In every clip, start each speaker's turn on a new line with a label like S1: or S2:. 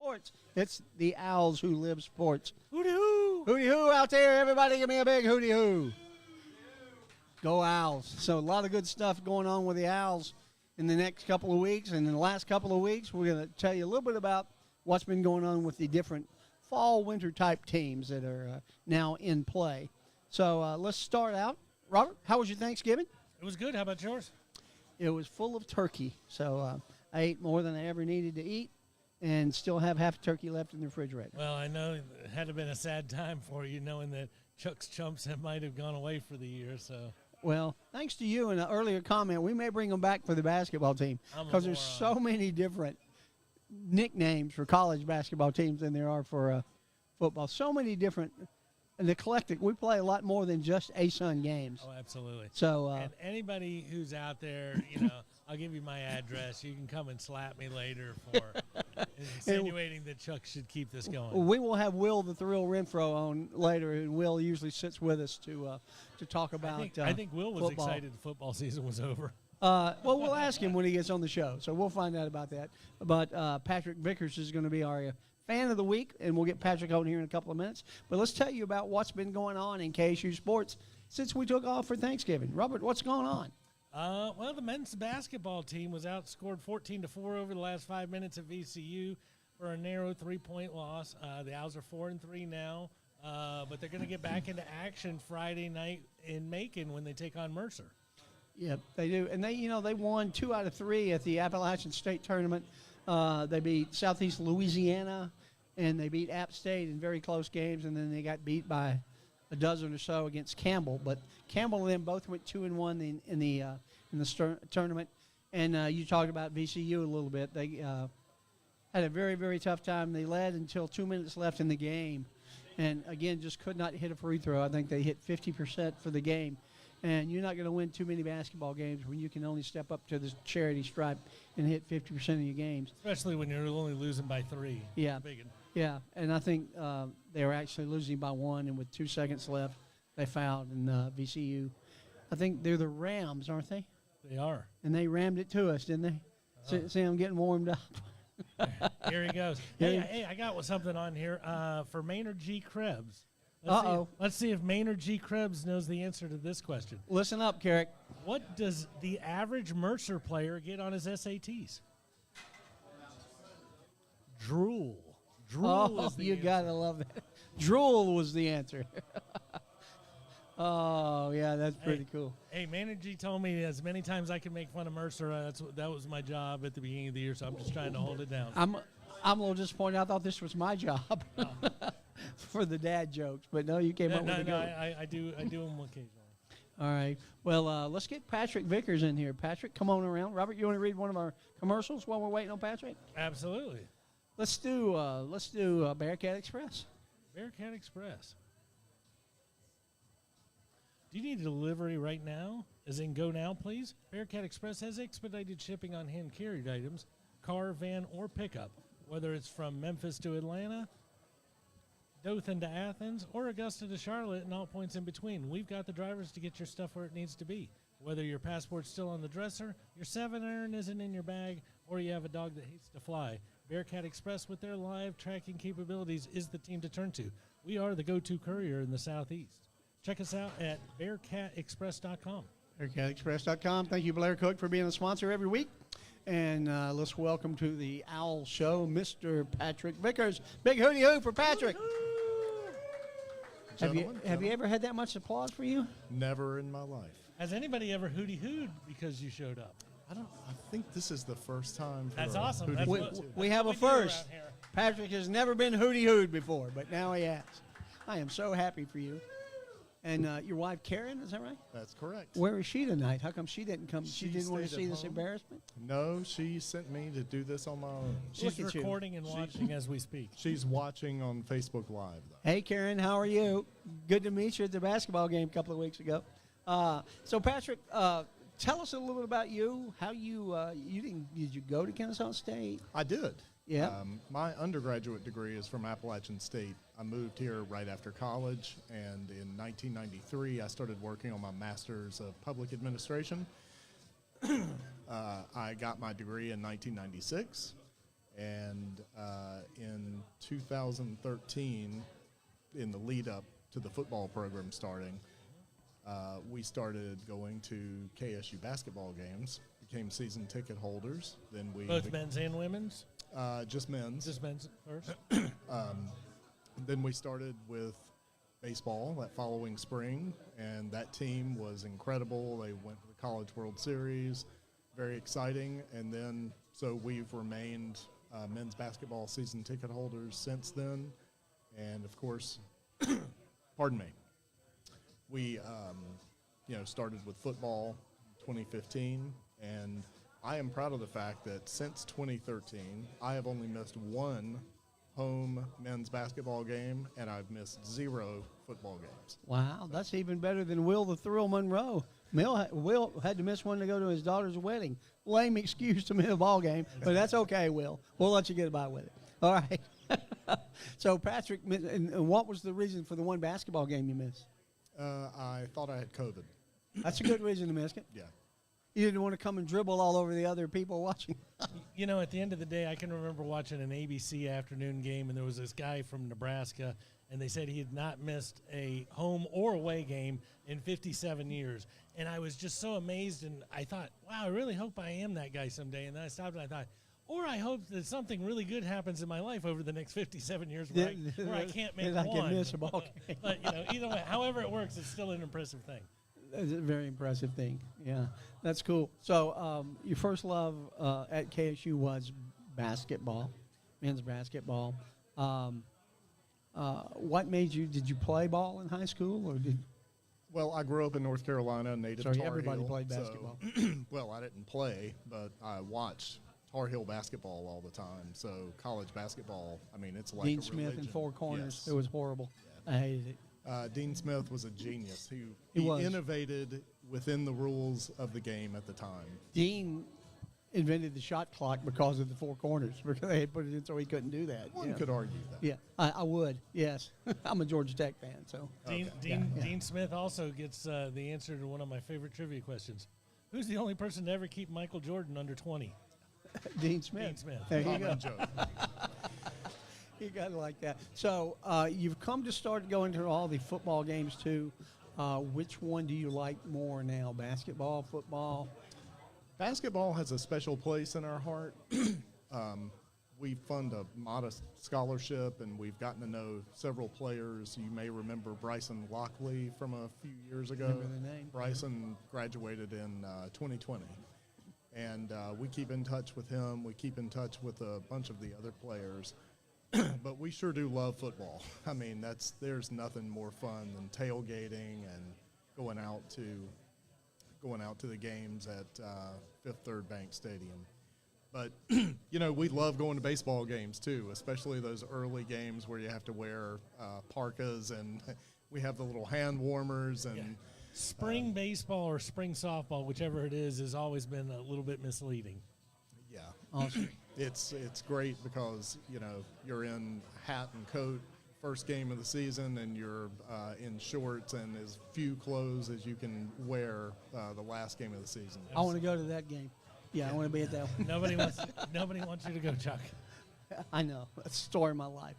S1: Sports. It's the Owls who live sports.
S2: Hooty hoo!
S1: Hooty hoo out there. Everybody give me a big hooty hoo. Go Owls. So a lot of good stuff going on with the Owls in the next couple of weeks. And in the last couple of weeks, we're going to tell you a little bit about what's been going on with the different fall, winter type teams that are now in play. So let's start out. Robert, how was your Thanksgiving?
S2: It was good. How about yours?
S1: It was full of turkey. So I ate more than I ever needed to eat and still have half a turkey left in the refrigerator.
S2: Well, I know it had to have been a sad time for you, knowing that Chuck's Chumps might have gone away for the year. So,
S1: well, thanks to you in an earlier comment, we may bring them back for the basketball team because there's so many different nicknames for college basketball teams than there are for football. So many different. And the eclectic, we play a lot more than just ASUN games.
S2: Oh, absolutely.
S1: So,
S2: and anybody who's out there, I'll give you my address. You can come and slap me later for insinuating that Chuck should keep this going.
S1: We will have Will the Thrill Renfro on later, and Will usually sits with us to talk about
S2: I think Will was
S1: football.
S2: excited the football season was over.
S1: Well, we'll ask him when he gets on the show, so we'll find out about that. But Patrick Vickers is going to be our fan of the week, and we'll get Patrick on here in a couple of minutes. But let's tell you about what's been going on in KSU sports since we took off for Thanksgiving. Robert, what's going on?
S2: Well, the men's basketball team was outscored 14-4 over the last 5 minutes at VCU for a narrow 3-point loss. The Owls are 4-3 now, but they're going to get back into action Friday night in Macon when they take on Mercer.
S1: Yep, they do. And they won 2 out of 3 at the Appalachian State Tournament. They beat Southeast Louisiana, and they beat App State in very close games, and then they got beat by a dozen or so against Campbell. But Campbell and them both went 2-1 in the tournament. And you talked about VCU a little bit. They had a very, very tough time. They led until 2 minutes left in the game, and again just could not hit a free throw. I think they hit 50% for the game. And you're not going to win too many basketball games when you can only step up to the charity stripe and hit 50% of your games.
S2: Especially when you're only losing by 3.
S1: Yeah, yeah. And I think they were actually losing by 1, and with 2 seconds left, they fouled. And VCU, I think they're the Rams, aren't they?
S2: They are.
S1: And they rammed it to us, didn't they? See, I'm getting warmed up.
S2: Here he goes. Hey, I got something on here for Maynard G. Krebs. Let's see if Maynard G. Krebs knows the answer to this question.
S1: Listen up, Carrick.
S2: What does the average Mercer player get on his SATs? Drool. Drool is the
S1: you
S2: answer.
S1: Gotta love that. Drool was the answer. Oh, yeah, that's pretty cool.
S2: Hey, Maynard G. told me as many times I can make fun of Mercer. That was my job at the beginning of the year, so I'm just trying to hold it down.
S1: I'm a little disappointed. I thought this was my job. For the dad jokes, but no, you came up with a good.
S2: I do them occasionally.
S1: All right. Well, let's get Patrick Vickers in here. Patrick, come on around. Robert, you want to read one of our commercials while we're waiting on Patrick?
S2: Absolutely.
S1: Let's do Bearcat Express.
S2: Bearcat Express. Do you need a delivery right now? As in, go now, please. Bearcat Express has expedited shipping on hand-carried items, car, van, or pickup, whether it's from Memphis to Atlanta, Dothan to Athens, or Augusta to Charlotte, and all points in between. We've got the drivers to get your stuff where it needs to be. Whether your passport's still on the dresser, your 7-iron isn't in your bag, or you have a dog that hates to fly, Bearcat Express with their live tracking capabilities is the team to turn to. We are the go-to courier in the Southeast. Check us out at BearcatExpress.com.
S1: BearcatExpress.com. Thank you, Blair Cook, for being a sponsor every week. And let's welcome to the Owl Show, Mr. Patrick Vickers. Big hooty hoo for Patrick. Have you ever had that much applause for you?
S3: Never in my life.
S2: Has anybody ever hooty-hooed because you showed up?
S3: I think this is the first time.
S2: That's awesome.
S1: We have a first. Patrick has never been hooty-hooed before, but now he has. I am so happy for you. And your wife, Karen, is that right?
S3: That's correct.
S1: Where is she tonight? How come she didn't come? She didn't want to see this embarrassment?
S3: No, she sent me to do this on my own.
S2: She's recording and watching as we speak.
S3: She's watching on Facebook Live, though.
S1: Hey, Karen, how are you? Good to meet you at the basketball game a couple of weeks ago. So, Patrick, tell us a little bit about you. How did you go to Kennesaw State?
S3: I did.
S1: Yeah.
S3: My undergraduate degree is from Appalachian State. I moved here right after college, and in 1993, I started working on my master's of public administration. I got my degree in 1996, and in 2013, in the lead up to the football program starting, we started going to KSU basketball games, became season ticket holders. Then we
S2: Both men's and women's?
S3: just men's.
S2: Just men's first?
S3: Then we started with baseball that following spring, and that team was incredible. They went to the College World Series, very exciting. And then, so we've remained men's basketball season ticket holders since then. And of course, pardon me, we, started with football in 2015, and I am proud of the fact that since 2013, I have only missed one home men's basketball game, and I've missed 0 football games.
S1: Wow, that's even better than Will the Thrill Monroe. Will had to miss one to go to his daughter's wedding. Lame excuse to miss a ball game, but that's okay, Will. We'll let you get by with it. All right. So, Patrick, and what was the reason for the one basketball game you missed?
S3: I thought I had COVID.
S1: That's a good reason to miss it.
S3: Yeah.
S1: You didn't want to come and dribble all over the other people watching.
S2: You know, at the end of the day, I can remember watching an ABC afternoon game, and there was this guy from Nebraska, and they said he had not missed a home or away game in 57 years. And I was just so amazed, and I thought, wow, I really hope I am that guy someday. And then I stopped and I thought, or I hope that something really good happens in my life over the next 57 years where I can't make
S1: I
S2: one.
S1: can miss a ball game.
S2: But, either way, however it works, it's still an impressive thing.
S1: That's a very impressive thing. Yeah, that's cool. So your first love at KSU was basketball, men's basketball. What made you? Did you play ball in high school, or did?
S3: Well, I grew up in North Carolina, native
S1: Sorry,
S3: Tar
S1: everybody
S3: Heel,
S1: played
S3: so-
S1: basketball.
S3: well, I didn't play, but I watched Tar Heel basketball all the time. So college basketball, I mean, it's like
S1: Dean
S3: a
S1: Smith in
S3: religion.
S1: Four Corners.
S3: Yes.
S1: It was horrible. I hated it.
S3: Dean Smith was a genius.
S1: He
S3: He
S1: was.
S3: innovated within the rules of the game at the time.
S1: Dean invented the shot clock because of the Four Corners, because they had put it in so he couldn't do that.
S3: One could argue that.
S1: Yeah, I would. Yes, I'm a Georgia Tech fan, so
S2: Dean Smith also gets the answer to one of my favorite trivia questions. Who's the only person to ever keep Michael Jordan under 20?
S1: Dean Smith.
S2: Dean Smith.
S1: There you go.
S3: Common joke.
S1: You got it like that. So you've come to start going to all the football games too. Which one do you like more now? Basketball, football?
S3: Basketball has a special place in our heart. We fund a modest scholarship, and we've gotten to know several players. You may remember Bryson Lockley from a few years ago.
S1: Remember the name.
S3: Bryson graduated in 2020. And we keep in touch with him. We keep in touch with a bunch of the other players. But we sure do love football. I mean, there's nothing more fun than tailgating and going out to the games at Fifth Third Bank Stadium. But we love going to baseball games too, especially those early games where you have to wear parkas, and we have the little hand warmers and.
S2: Spring baseball or spring softball, whichever it is, has always been a little bit misleading.
S3: Yeah.
S1: Awesome.
S3: It's great because, you're in hat and coat first game of the season, and you're in shorts and as few clothes as you can wear the last game of the season.
S1: I want to go to that game. Yeah, I want to be at that one.
S2: Nobody wants you to go, Chuck.
S1: I know. That's the story of my life.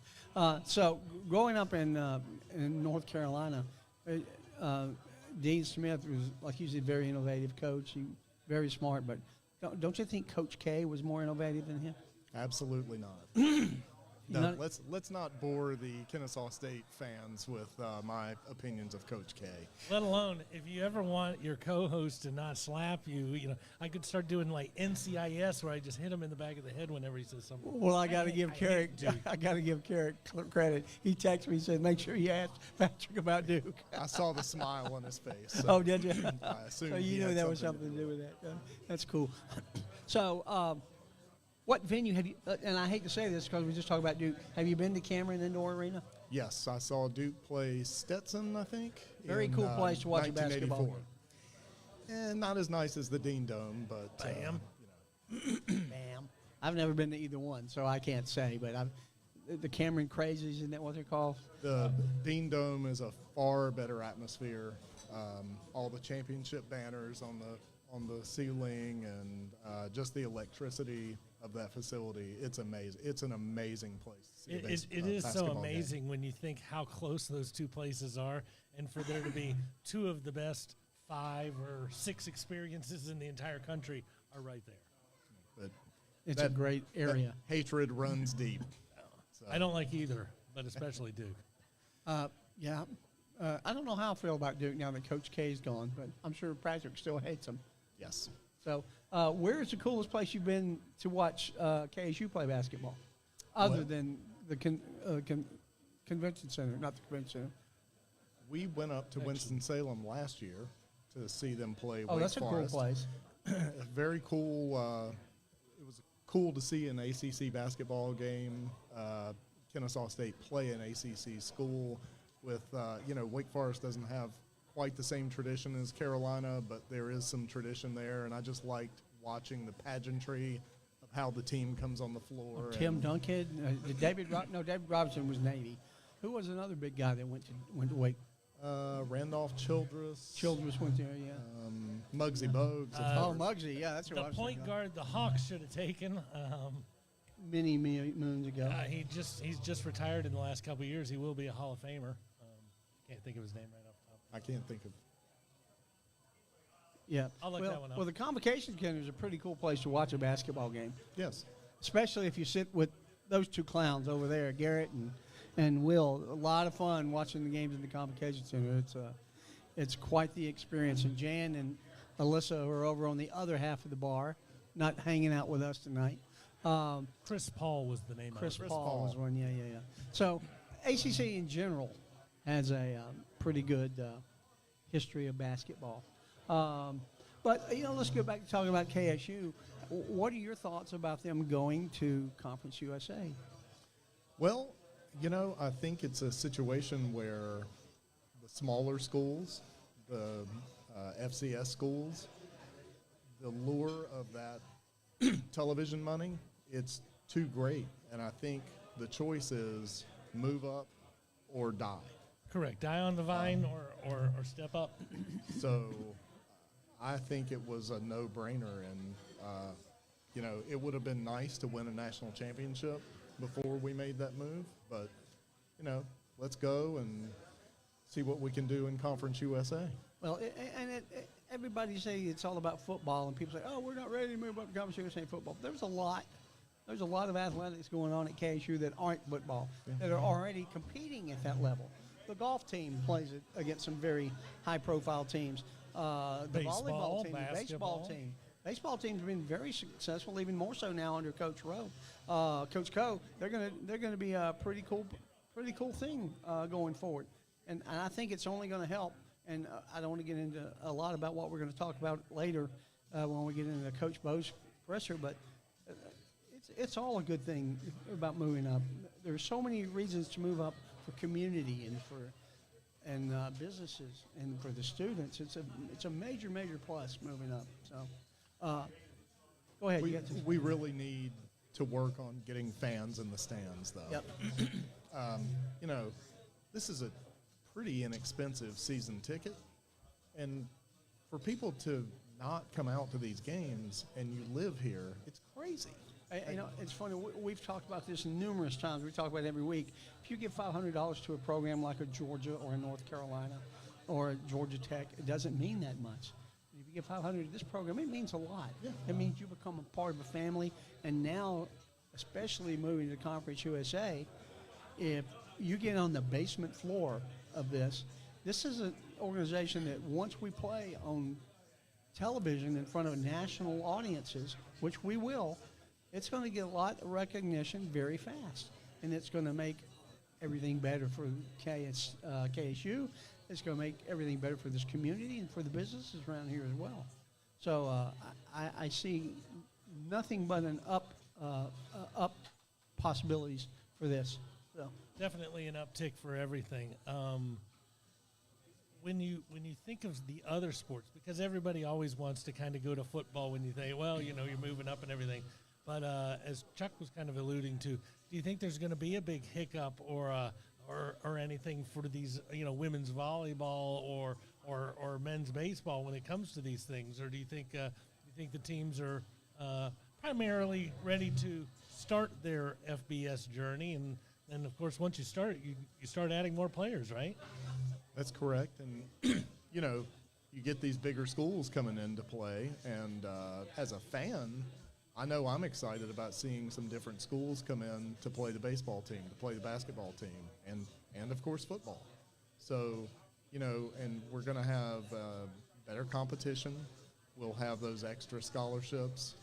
S1: So growing up in North Carolina, Dean Smith was, like you said, very innovative coach. He very smart, but don't you think Coach K was more innovative than him?
S3: Absolutely not. No,
S1: Not-
S3: let's not bore the Kennesaw State fans with my opinions of Coach K.
S2: Let alone if you ever want your co-host to not slap you, I could start doing like NCIS where I just hit him in the back of the head whenever he says something.
S1: Well, I got to give
S2: hate
S1: Carrick.
S2: Duke.
S1: I got to give Carrick credit. He texted me, said, "Make sure you ask Patrick about Duke."
S3: I saw the smile on his face. So
S1: Oh, did you?
S3: I assumed
S1: So
S3: he
S1: you knew
S3: had
S1: that was something to do with that. That's cool. So, what venue have you? And I hate to say this because we just talked about Duke. Have you been to Cameron Indoor Arena?
S3: Yes, I saw Duke play Stetson, I think.
S1: Very
S3: in,
S1: cool place to watch a basketball
S3: 1984. And not as nice as the Dean Dome, but
S2: Bam.
S1: Bam. I've never been to either one, so I can't say. But the Cameron Crazies, isn't that what they're called?
S3: the Dean Dome is a far better atmosphere. All the championship banners on the ceiling, and just the electricity of that facility. It's amazing. It's an amazing place to see
S2: It is so
S3: basketball game.
S2: amazing when you think how close those two places are, and for there to be two of the best 5 or 6 experiences in the entire country are right there.
S3: But
S1: It's a great area.
S3: hatred runs deep. So.
S2: I don't like either, but especially Duke.
S1: Yeah. I don't know how I feel about Duke now that Coach K's gone, but I'm sure Patrick still hates him.
S3: Yes.
S1: So, where is the coolest place you've been to watch KSU play basketball, other than the convention center, not the convention center?
S3: We went up to Winston-Salem last year to see them play
S1: Oh,
S3: Wake
S1: that's
S3: Forest.
S1: a cool place.
S3: Very cool. It was cool to see an ACC basketball game. Kennesaw State play an ACC school with, Wake Forest doesn't have quite the same tradition as Carolina, but there is some tradition there, and I just liked watching the pageantry of how the team comes on the floor.
S1: Tim Duncan, David Robinson was Navy. Who was another big guy that went to Wake?
S3: Randolph Childress.
S1: Childress went there, yeah.
S3: Muggsy Bogues. of course.
S1: Muggsy, yeah, that's who I
S2: The
S1: was
S2: point
S1: thinking
S2: guard the Hawks should have taken.
S1: many moons ago.
S2: He's just retired in the last couple of years. He will be a Hall of Famer. Can't think of his name right off the top.
S3: I can't think of.
S1: Yeah.
S2: I'll look that one up.
S1: Well, the Convocation Center is a pretty cool place to watch a basketball game,
S3: Yes.
S1: especially if you sit with those two clowns over there, Garrett and Will. A lot of fun watching the games in the Convocation Center. It's quite the experience. And Jan and Alyssa are over on the other half of the bar, not hanging out with us tonight.
S2: Chris Paul was the name
S1: Chris
S2: of it.
S1: Paul was one, yeah. So ACC in general has a pretty good history of basketball. But, let's go back to talking about KSU. What are your thoughts about them going to Conference USA?
S3: Well, I think it's a situation where the smaller schools, the FCS schools, the lure of that television money, it's too great. And I think the choice is move up or die.
S2: Correct. Die on the vine or step up.
S3: So I think it was a no-brainer. And, it would have been nice to win a national championship before we made that move. But, let's go and see what we can do in Conference USA.
S1: Well, everybody say it's all about football, and people say, "Oh, we're not ready to move up to Conference USA football." There's a lot of athletics going on at KSU that aren't football, that are already competing at that level. The golf team plays it against some very high-profile teams. The
S2: Baseball,
S1: volleyball team, the baseball
S2: basketball.
S1: team. Baseball team's been very successful, even more so now under Coach Rowe. Coach Co, they're gonna be a pretty cool thing going forward, and I think it's only going to help. And I don't want to get into a lot about what we're going to talk about later when we get into Coach Bo's presser, but it's all a good thing about moving up. There's so many reasons to move up for community and for businesses and for the students. It's a major plus moving up. So go ahead.
S3: We really need to work on getting fans in the stands, though.
S1: Yep.
S3: This is a pretty inexpensive season ticket, and for people to not come out to these games and you live here, it's crazy.
S1: It's funny. We've talked about this numerous times. We talk about it every week. If you give $500 to a program like a Georgia or a North Carolina or a Georgia Tech, it doesn't mean that much. If you give $500 to this program, it means a lot.
S3: Yeah.
S1: It means you become a part of a family. And now, especially moving to Conference USA, if you get on the basement floor of this is an organization that once we play on television in front of national audiences, which we will, it's going to get a lot of recognition very fast. And it's going to make everything better for KSU. It's going to make everything better for this community and for the businesses around here as well. So I see nothing but an up possibilities for this. So.
S2: Definitely an uptick for everything. When you think of the other sports, because everybody always wants to kind of go to football when you think, well, you're moving up and everything. But as Chuck was kind of alluding to, do you think there's going to be a big hiccup or anything for these, women's volleyball or men's baseball when it comes to these things? Or do you think the teams are primarily ready to start their FBS journey, and then of course once you start, you start adding more players, right?
S3: That's correct, and you get these bigger schools coming into play, and as a fan, I know I'm excited about seeing some different schools come in to play the baseball team, to play the basketball team, and of course football. So, and we're going to have better competition. We'll have those extra scholarships.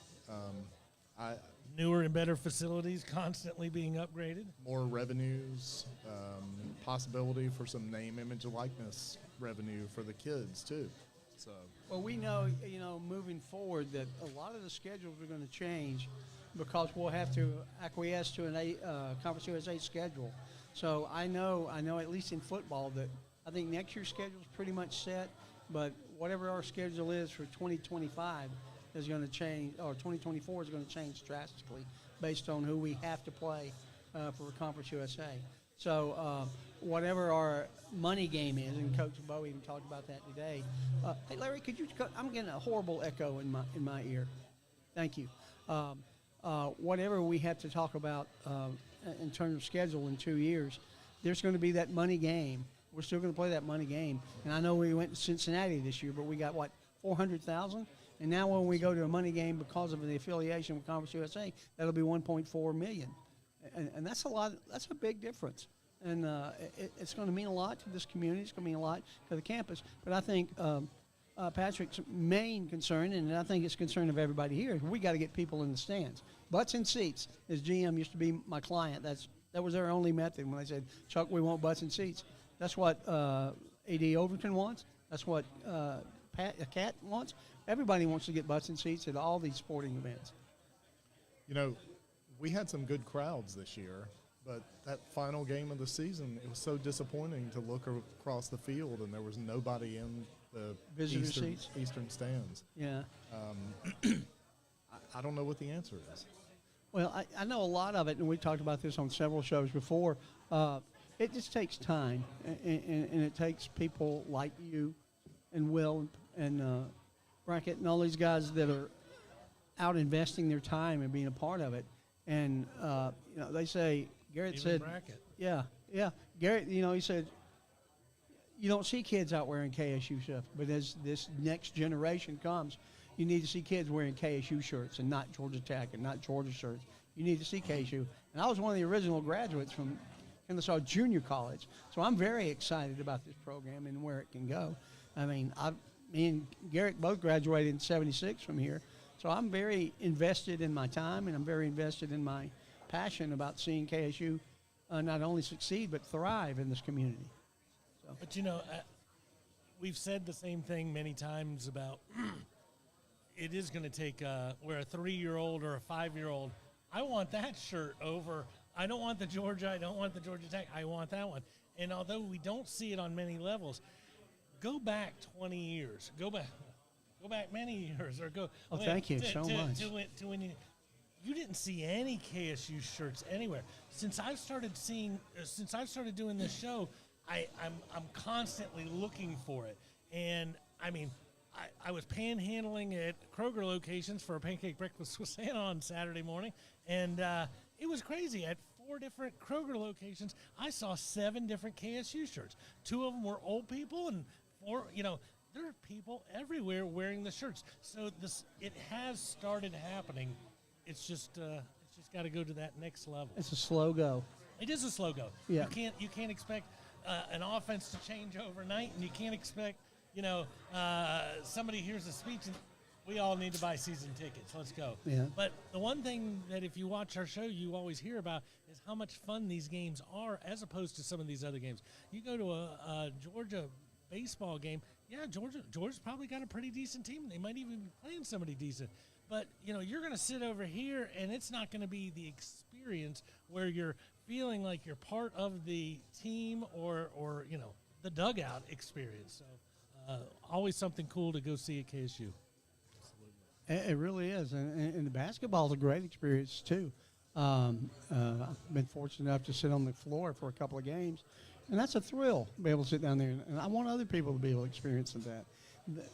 S2: Newer and better facilities constantly being upgraded.
S3: More revenues, possibility for some name, image, and likeness revenue for the kids too. So,
S1: well, we know, moving forward that a lot of the schedules are going to change because we'll have to acquiesce to a Conference USA schedule. So I know at least in football that I think next year's schedule is pretty much set, but whatever our schedule is for 2025 is going to change, or 2024 is going to change drastically based on who we have to play for Conference USA. So whatever our money game is, and Coach Bo even talked about that today. Hey, Larry, could you? I'm getting a horrible echo in my ear. Thank you. Whatever we have to talk about in terms of schedule in 2 years, there's going to be that money game. We're still going to play that money game. And I know we went to Cincinnati this year, but we got, 400,000? And now when we go to a money game because of the affiliation with Conference USA, that'll be 1.4 million. And that's a lot. That's a big difference. And it's going to mean a lot to this community. It's going to mean a lot to the campus. But I think Patrick's main concern, and I think it's a concern of everybody here, is we got to get people in the stands. Butts and seats. As GM used to be my client. That was their only method when they said, Chuck, we want butts and seats. That's what A.D. Overton wants. That's what Cat wants. Everybody wants to get butts and seats at all these sporting events.
S3: We had some good crowds this year, but that final game of the season, it was so disappointing to look across the field and there was nobody in the eastern stands.
S1: Yeah.
S3: I don't know what the answer is.
S1: Well, I know a lot of it, and we talked about this on several shows before. It just takes time, and it takes people like you and Will and Brackett and all these guys that are out investing their time and being a part of it. And, they say, Garrett
S2: Even
S1: said,
S2: Brackett.
S1: yeah. Garrett, he said, you don't see kids out wearing KSU stuff, but as this next generation comes, you need to see kids wearing KSU shirts and not Georgia Tech and not Georgia shirts. You need to see KSU. And I was one of the original graduates from Kennesaw Junior College, so I'm very excited about this program and where it can go. I mean, me and Garrett both graduated in '76 from here, so I'm very invested in my time and I'm very invested in my passion about seeing KSU not only succeed but thrive in this community. So.
S2: But we've said the same thing many times about it is going to take where a 3-year-old or a 5-year-old, I want that shirt over. I don't want the Georgia. I don't want the Georgia Tech. I want that one. And although we don't see it on many levels, go back 20 years. Go back many years. Or go.
S1: Oh, thank you so much.
S2: To when you didn't see any KSU shirts anywhere. Since I've started doing this show, I'm constantly looking for it. And I mean, I was panhandling at Kroger locations for a pancake breakfast with Santa on Saturday morning, and it was crazy. At 4 different Kroger locations, I saw 7 different KSU shirts. 2 of them were old people, and 4, there are people everywhere wearing the shirts. So it has started happening. It's just got to go to that next level.
S1: It's a slow go.
S2: It is a slow go.
S1: Yeah.
S2: You can't expect an offense to change overnight, and you can't expect somebody hears a speech and we all need to buy season tickets. Let's go.
S1: Yeah.
S2: But the one thing that if you watch our show, you always hear about is how much fun these games are as opposed to some of these other games. You go to a Georgia baseball game, yeah, Georgia's probably got a pretty decent team. They might even be playing somebody decent. But, you're going to sit over here, and it's not going to be the experience where you're feeling like you're part of the team or the dugout experience. So always something cool to go see at KSU.
S1: It really is, and the basketball's a great experience too. I've been fortunate enough to sit on the floor for a couple of games, and that's a thrill to be able to sit down there. And I want other people to be able to experience that.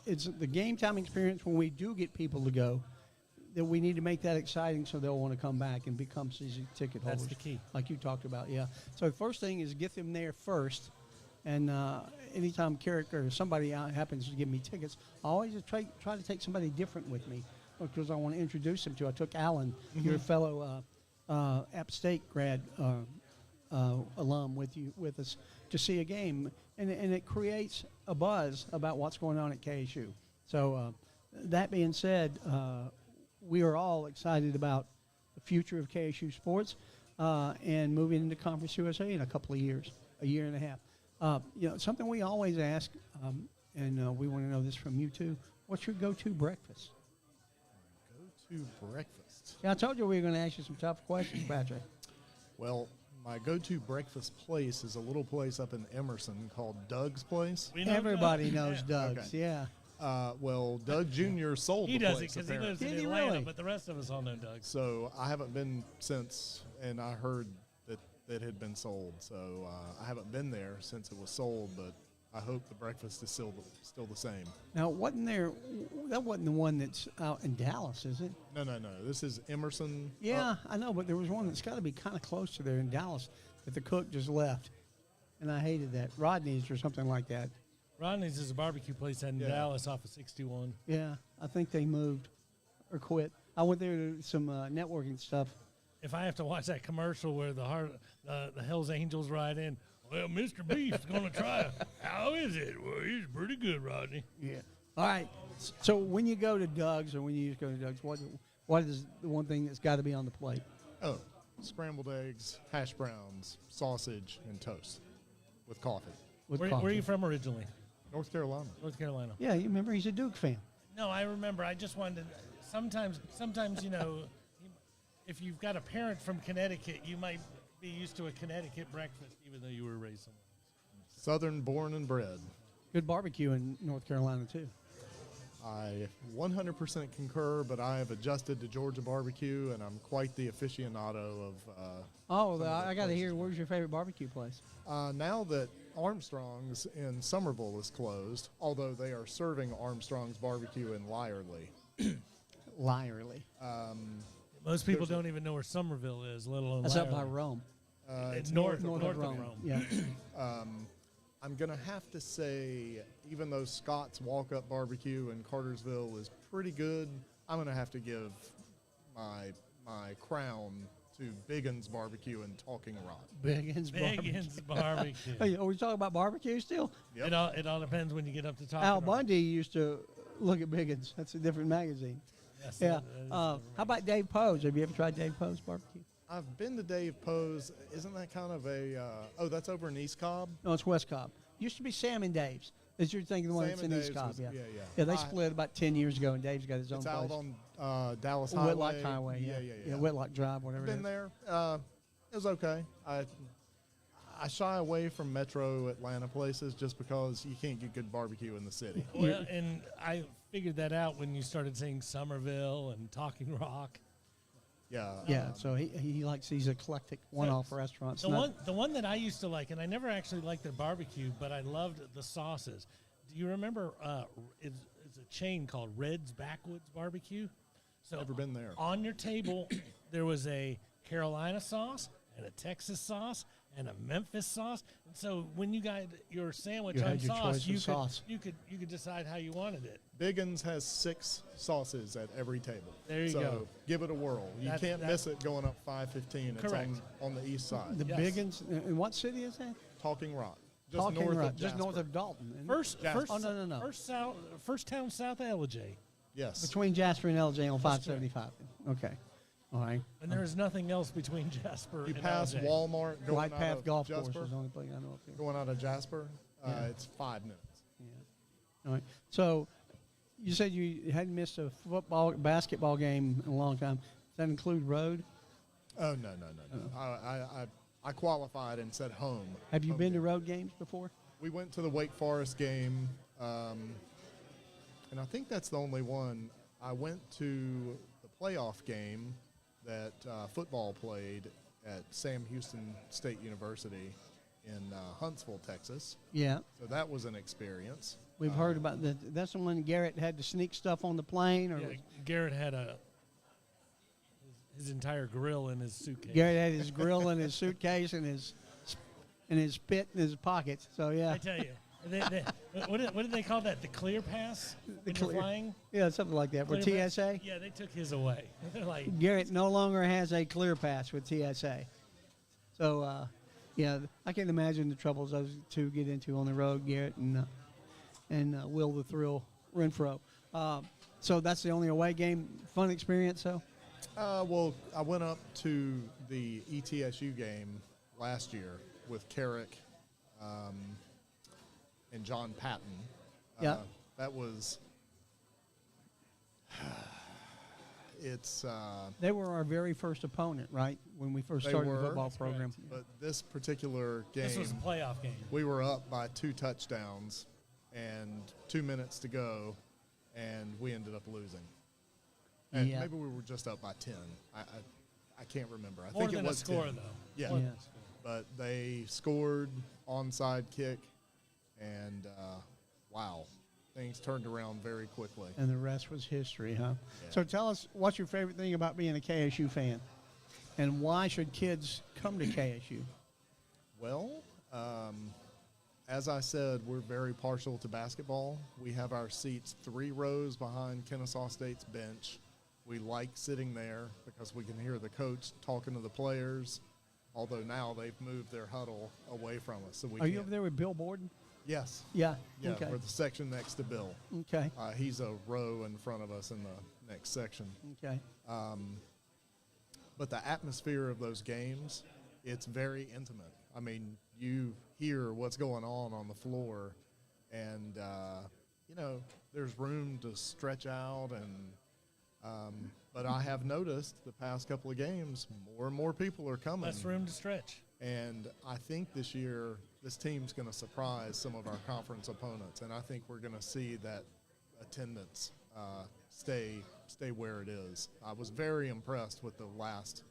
S1: It's the game time experience when we do get people to go. that we need to make that exciting so they'll want to come back and become season ticket holders.
S2: That's the key.
S1: Like you talked about, yeah. So the first thing is get them there first. And anytime Carrick or somebody happens to give me tickets, I always try to take somebody different with me because I want to introduce them to. I took Alan, your fellow App State grad alum with us to see a game, and it creates a buzz about what's going on at KSU. So that being said, we are all excited about the future of KSU sports and moving into Conference USA in a couple of years, a year and a half. Something we always ask, and we want to know this from you too. What's your go-to breakfast?
S3: Go-to breakfast.
S1: Yeah, I told you we were going to ask you some tough questions, Patrick.
S3: Well, my go-to breakfast place is a little place up in Emerson called Doug's Place.
S2: We know
S1: Everybody
S2: Doug.
S1: knows
S2: Yeah.
S1: Doug's,
S3: Okay.
S1: yeah.
S3: Well, Doug Jr. sold
S2: He
S3: the
S2: does it
S3: place,
S2: because he
S3: apparently.
S2: lives in
S1: Did he
S2: Atlanta,
S1: really?
S2: but the rest of us all know Doug.
S3: So I haven't been since, and I heard that it had been sold. So I haven't been there since it was sold, but I hope the breakfast is still the same.
S1: Now, that wasn't the one that's out in Dallas, is it?
S3: No. This is Emerson.
S1: Yeah, I know, but there was one that's got to be kind of close to there in Dallas that the cook just left, and I hated that. Rodney's or something like that.
S2: Rodney's is a barbecue place in
S3: Yeah.
S2: Dallas off of 61.
S1: Yeah, I think they moved or quit. I went there to some networking stuff.
S2: If I have to watch that commercial where the Hell's Angels ride in, well, Mr. Beef's going to try it. How is it? Well, he's pretty good, Rodney.
S1: Yeah. All right. So when you go to Doug's or when you just go to Doug's, what is the one thing that's got to be on the plate?
S3: Oh, scrambled eggs, hash browns, sausage, and toast with coffee.
S1: With
S2: Where
S1: coffee?
S2: are you from originally?
S3: North Carolina.
S2: North Carolina.
S1: Yeah, you remember he's a Duke fan.
S2: No, I remember. I just wanted to. Sometimes, if you've got a parent from Connecticut, you might be used to a Connecticut breakfast, even though you were raised somewhere.
S3: Southern born and bred.
S1: Good barbecue in North Carolina, too.
S3: I 100% concur, but I have adjusted to Georgia barbecue, and I'm quite the aficionado of.
S1: I got to hear, where's your favorite barbecue place?
S3: Now that Armstrong's in Somerville is closed, although they are serving Armstrong's barbecue in Lyerly.
S1: Lyerly.
S2: Most people don't even know where Somerville is, let alone
S1: That's up by
S2: Lyerly.
S1: Rome.
S2: It's north
S1: North
S2: of
S1: of
S2: Rome.
S1: Rome. Yeah.
S3: I'm going to have to say, even though Scott's Walk-Up Barbecue in Cartersville is pretty good, I'm going to have to give my crown to Biggins Barbecue in Talking Rock.
S1: Biggins barbecue.
S2: Biggins barbecue.
S1: Hey, are we talking about barbecue still?
S3: Yep.
S2: It all depends when you get up to talk.
S1: Al Bundy used to look at Biggins. That's a different magazine.
S2: Yes,
S1: Yeah.
S2: that is
S1: How about Dave Poe's? Have you ever tried Dave Poe's barbecue?
S3: I've been to Dave Poe's. Isn't that kind of a that's over in East Cobb?
S1: No, it's West Cobb. Used to be Sam and Dave's. Is you're thinking the one that's
S3: Sam
S1: in
S3: and
S1: East
S3: Dave's
S1: Cobb?
S3: was-
S1: Yeah.
S3: yeah.
S1: Yeah, they split about 10 years ago, and Dave's got his own
S3: It's
S1: place.
S3: out on Dallas Highway.
S1: Whitlock Highway. Yeah. Whitlock Drive, whatever.
S3: Been
S1: it is.
S3: there. It was okay. I shy away from metro Atlanta places just because you can't get good barbecue in the city.
S2: Well, and I figured that out when you started saying Somerville and Talking Rock.
S3: Yeah.
S1: Yeah. So he likes these eclectic one-off restaurants.
S2: The one that I used to like, and I never actually liked their barbecue, but I loved the sauces. Do you remember? It's a chain called Red's Backwoods Barbecue. So
S3: Never been there.
S2: On your table, there was a Carolina sauce and a Texas sauce and a Memphis sauce. And so when you got your sandwich
S1: You
S2: on
S1: had your
S2: sauce,
S1: choice of sauce.
S2: you could decide how you wanted it.
S3: Biggins has 6 sauces at every table.
S2: There you
S3: so
S2: go.
S3: Give it a whirl. You can't miss it going up 515. It's
S2: Correct.
S3: on the east side.
S1: The
S2: Yes.
S1: Biggins. In what city is that?
S3: Talking Rock. Just
S1: Talking
S3: north
S1: Rock,
S3: of
S1: just north
S3: Jasper.
S1: of Dalton. isn't it?
S2: First,
S3: Jasper.
S1: No.
S2: First town south of LJ.
S3: Yes.
S1: Between Jasper and LJ on 575. Okay. All right.
S2: And there is nothing else between Jasper
S3: You
S2: and
S3: pass
S2: LJ.
S3: Walmart going
S1: White
S3: out
S1: Path
S3: of
S1: Golf Course
S3: Jasper.
S1: is the only place I know up here.
S3: Going out of Jasper,
S1: Yeah.
S3: it's 5 minutes.
S1: Yeah. All right. So you said you hadn't missed a basketball game in a long time. Does that include road?
S3: Oh no. I qualified and said home.
S1: Have you
S3: Home
S1: been to
S3: game.
S1: road games before?
S3: We went to the Wake Forest game, and I think that's the only one. I went to the playoff game that football played at Sam Houston State University in Huntsville, Texas.
S1: Yeah.
S3: So that was an experience.
S1: We've heard about that. That's the one Garrett had to sneak stuff on the plane, or
S2: Yeah, Garrett had a his entire grill in his suitcase.
S1: Garrett had his grill in his suitcase and his spit in his pocket. So yeah,
S2: I tell you, what did they call that? The clear pass when you're flying?
S1: Yeah, something like that. With
S2: Clear pass?
S1: TSA,
S2: Yeah, they took his away. They're like,
S1: Garrett no longer has a clear pass with TSA. So yeah, I can imagine the troubles those two get into on the road, Garrett and Will the Thrill Renfro. So that's the only away game. Fun experience, though.
S3: Well, I went up to the ETSU game last year with Carrick and John Patton.
S1: Yeah.
S3: That was it's
S1: They were our very first opponent, right, when we first
S3: they
S1: started
S3: were,
S1: the football
S2: That's
S1: program.
S3: but this particular game,
S2: this was a playoff game.
S3: we were up by 2 touchdowns and 2 minutes to go, and we ended up losing. And
S1: Yeah.
S3: maybe we were just up by 10. I can't remember. I
S2: More
S3: think
S2: than
S3: it was
S2: a score,
S3: 10.
S2: though.
S3: Yeah.
S2: More
S1: Yeah.
S2: than a score.
S3: But they scored onside kick, and wow, things turned around very quickly.
S1: And the rest was history, huh?
S3: Yeah.
S1: So tell us, what's your favorite thing about being a KSU fan? And why should kids come to KSU?
S3: Well, as I said, we're very partial to basketball. We have our seats 3 rows behind Kennesaw State's bench. We like sitting there because we can hear the coach talking to the players, although now they've moved their huddle away from us. So we
S1: Are you
S3: can't-
S1: over there with Bill Borden?
S3: Yes.
S1: Yeah.
S3: Yeah,
S1: Okay.
S3: we're the section next to Bill.
S1: Okay.
S3: He's a row in front of us in the next section.
S1: Okay.
S3: But the atmosphere of those games, it's very intimate. I mean, you hear what's going on the floor, and, there's room to stretch out. But I have noticed the past couple of games, more and more people are coming.
S2: Less room to stretch.
S3: And I think this year, this team's going to surprise some of our conference opponents, and I think we're going to see that attendance stay
S1: Um,
S3: where it is. I was very impressed with the last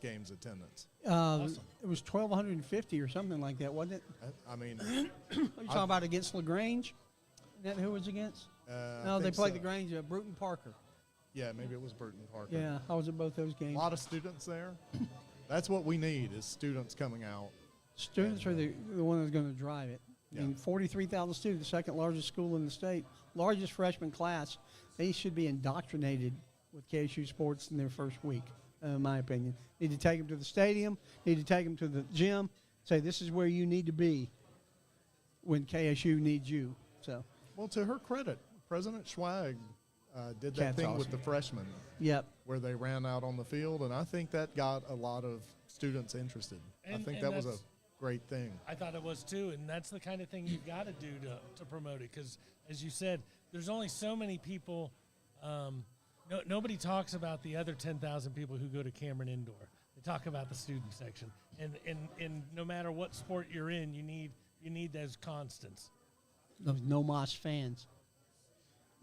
S3: game's attendance.
S2: Awesome.
S1: It was 1,250 or something like that, wasn't it?
S3: I mean,
S1: Are you talking about against LaGrange? Isn't that who it was against?
S3: I
S1: No, they
S3: think
S1: played
S3: so.
S1: LaGrange, Bruton Parker.
S3: Yeah, maybe it was Burton Parker.
S1: Yeah, I was at both those
S3: A
S1: games.
S3: lot of students there. That's what we need is students coming out.
S1: Students are the one that's going to drive it. I mean,
S3: Yeah.
S1: 43,000 students, the second largest school in the state, largest freshman class. They should be indoctrinated with KSU sports in their first week, in my opinion. Need to take them to the stadium, need to take them to the gym, say this is where you need to be when KSU needs you. So,
S3: Well, to her credit, President Schwag did that
S1: Cat's
S3: thing
S1: awesome.
S3: with the freshmen
S1: yep.
S3: where they ran out on the field, and I think that got a lot of students interested. I
S2: And-
S3: think
S2: and
S3: that was a
S2: that's-
S3: great thing.
S2: I thought it was too, and that's the kind of thing you've got to do to promote it. Because, as you said, there's only so many people. Nobody talks about the other 10,000 people who go to Cameron Indoor. They talk about the student section, and no matter what sport you're in, you need those constants.
S1: Those no Moss fans,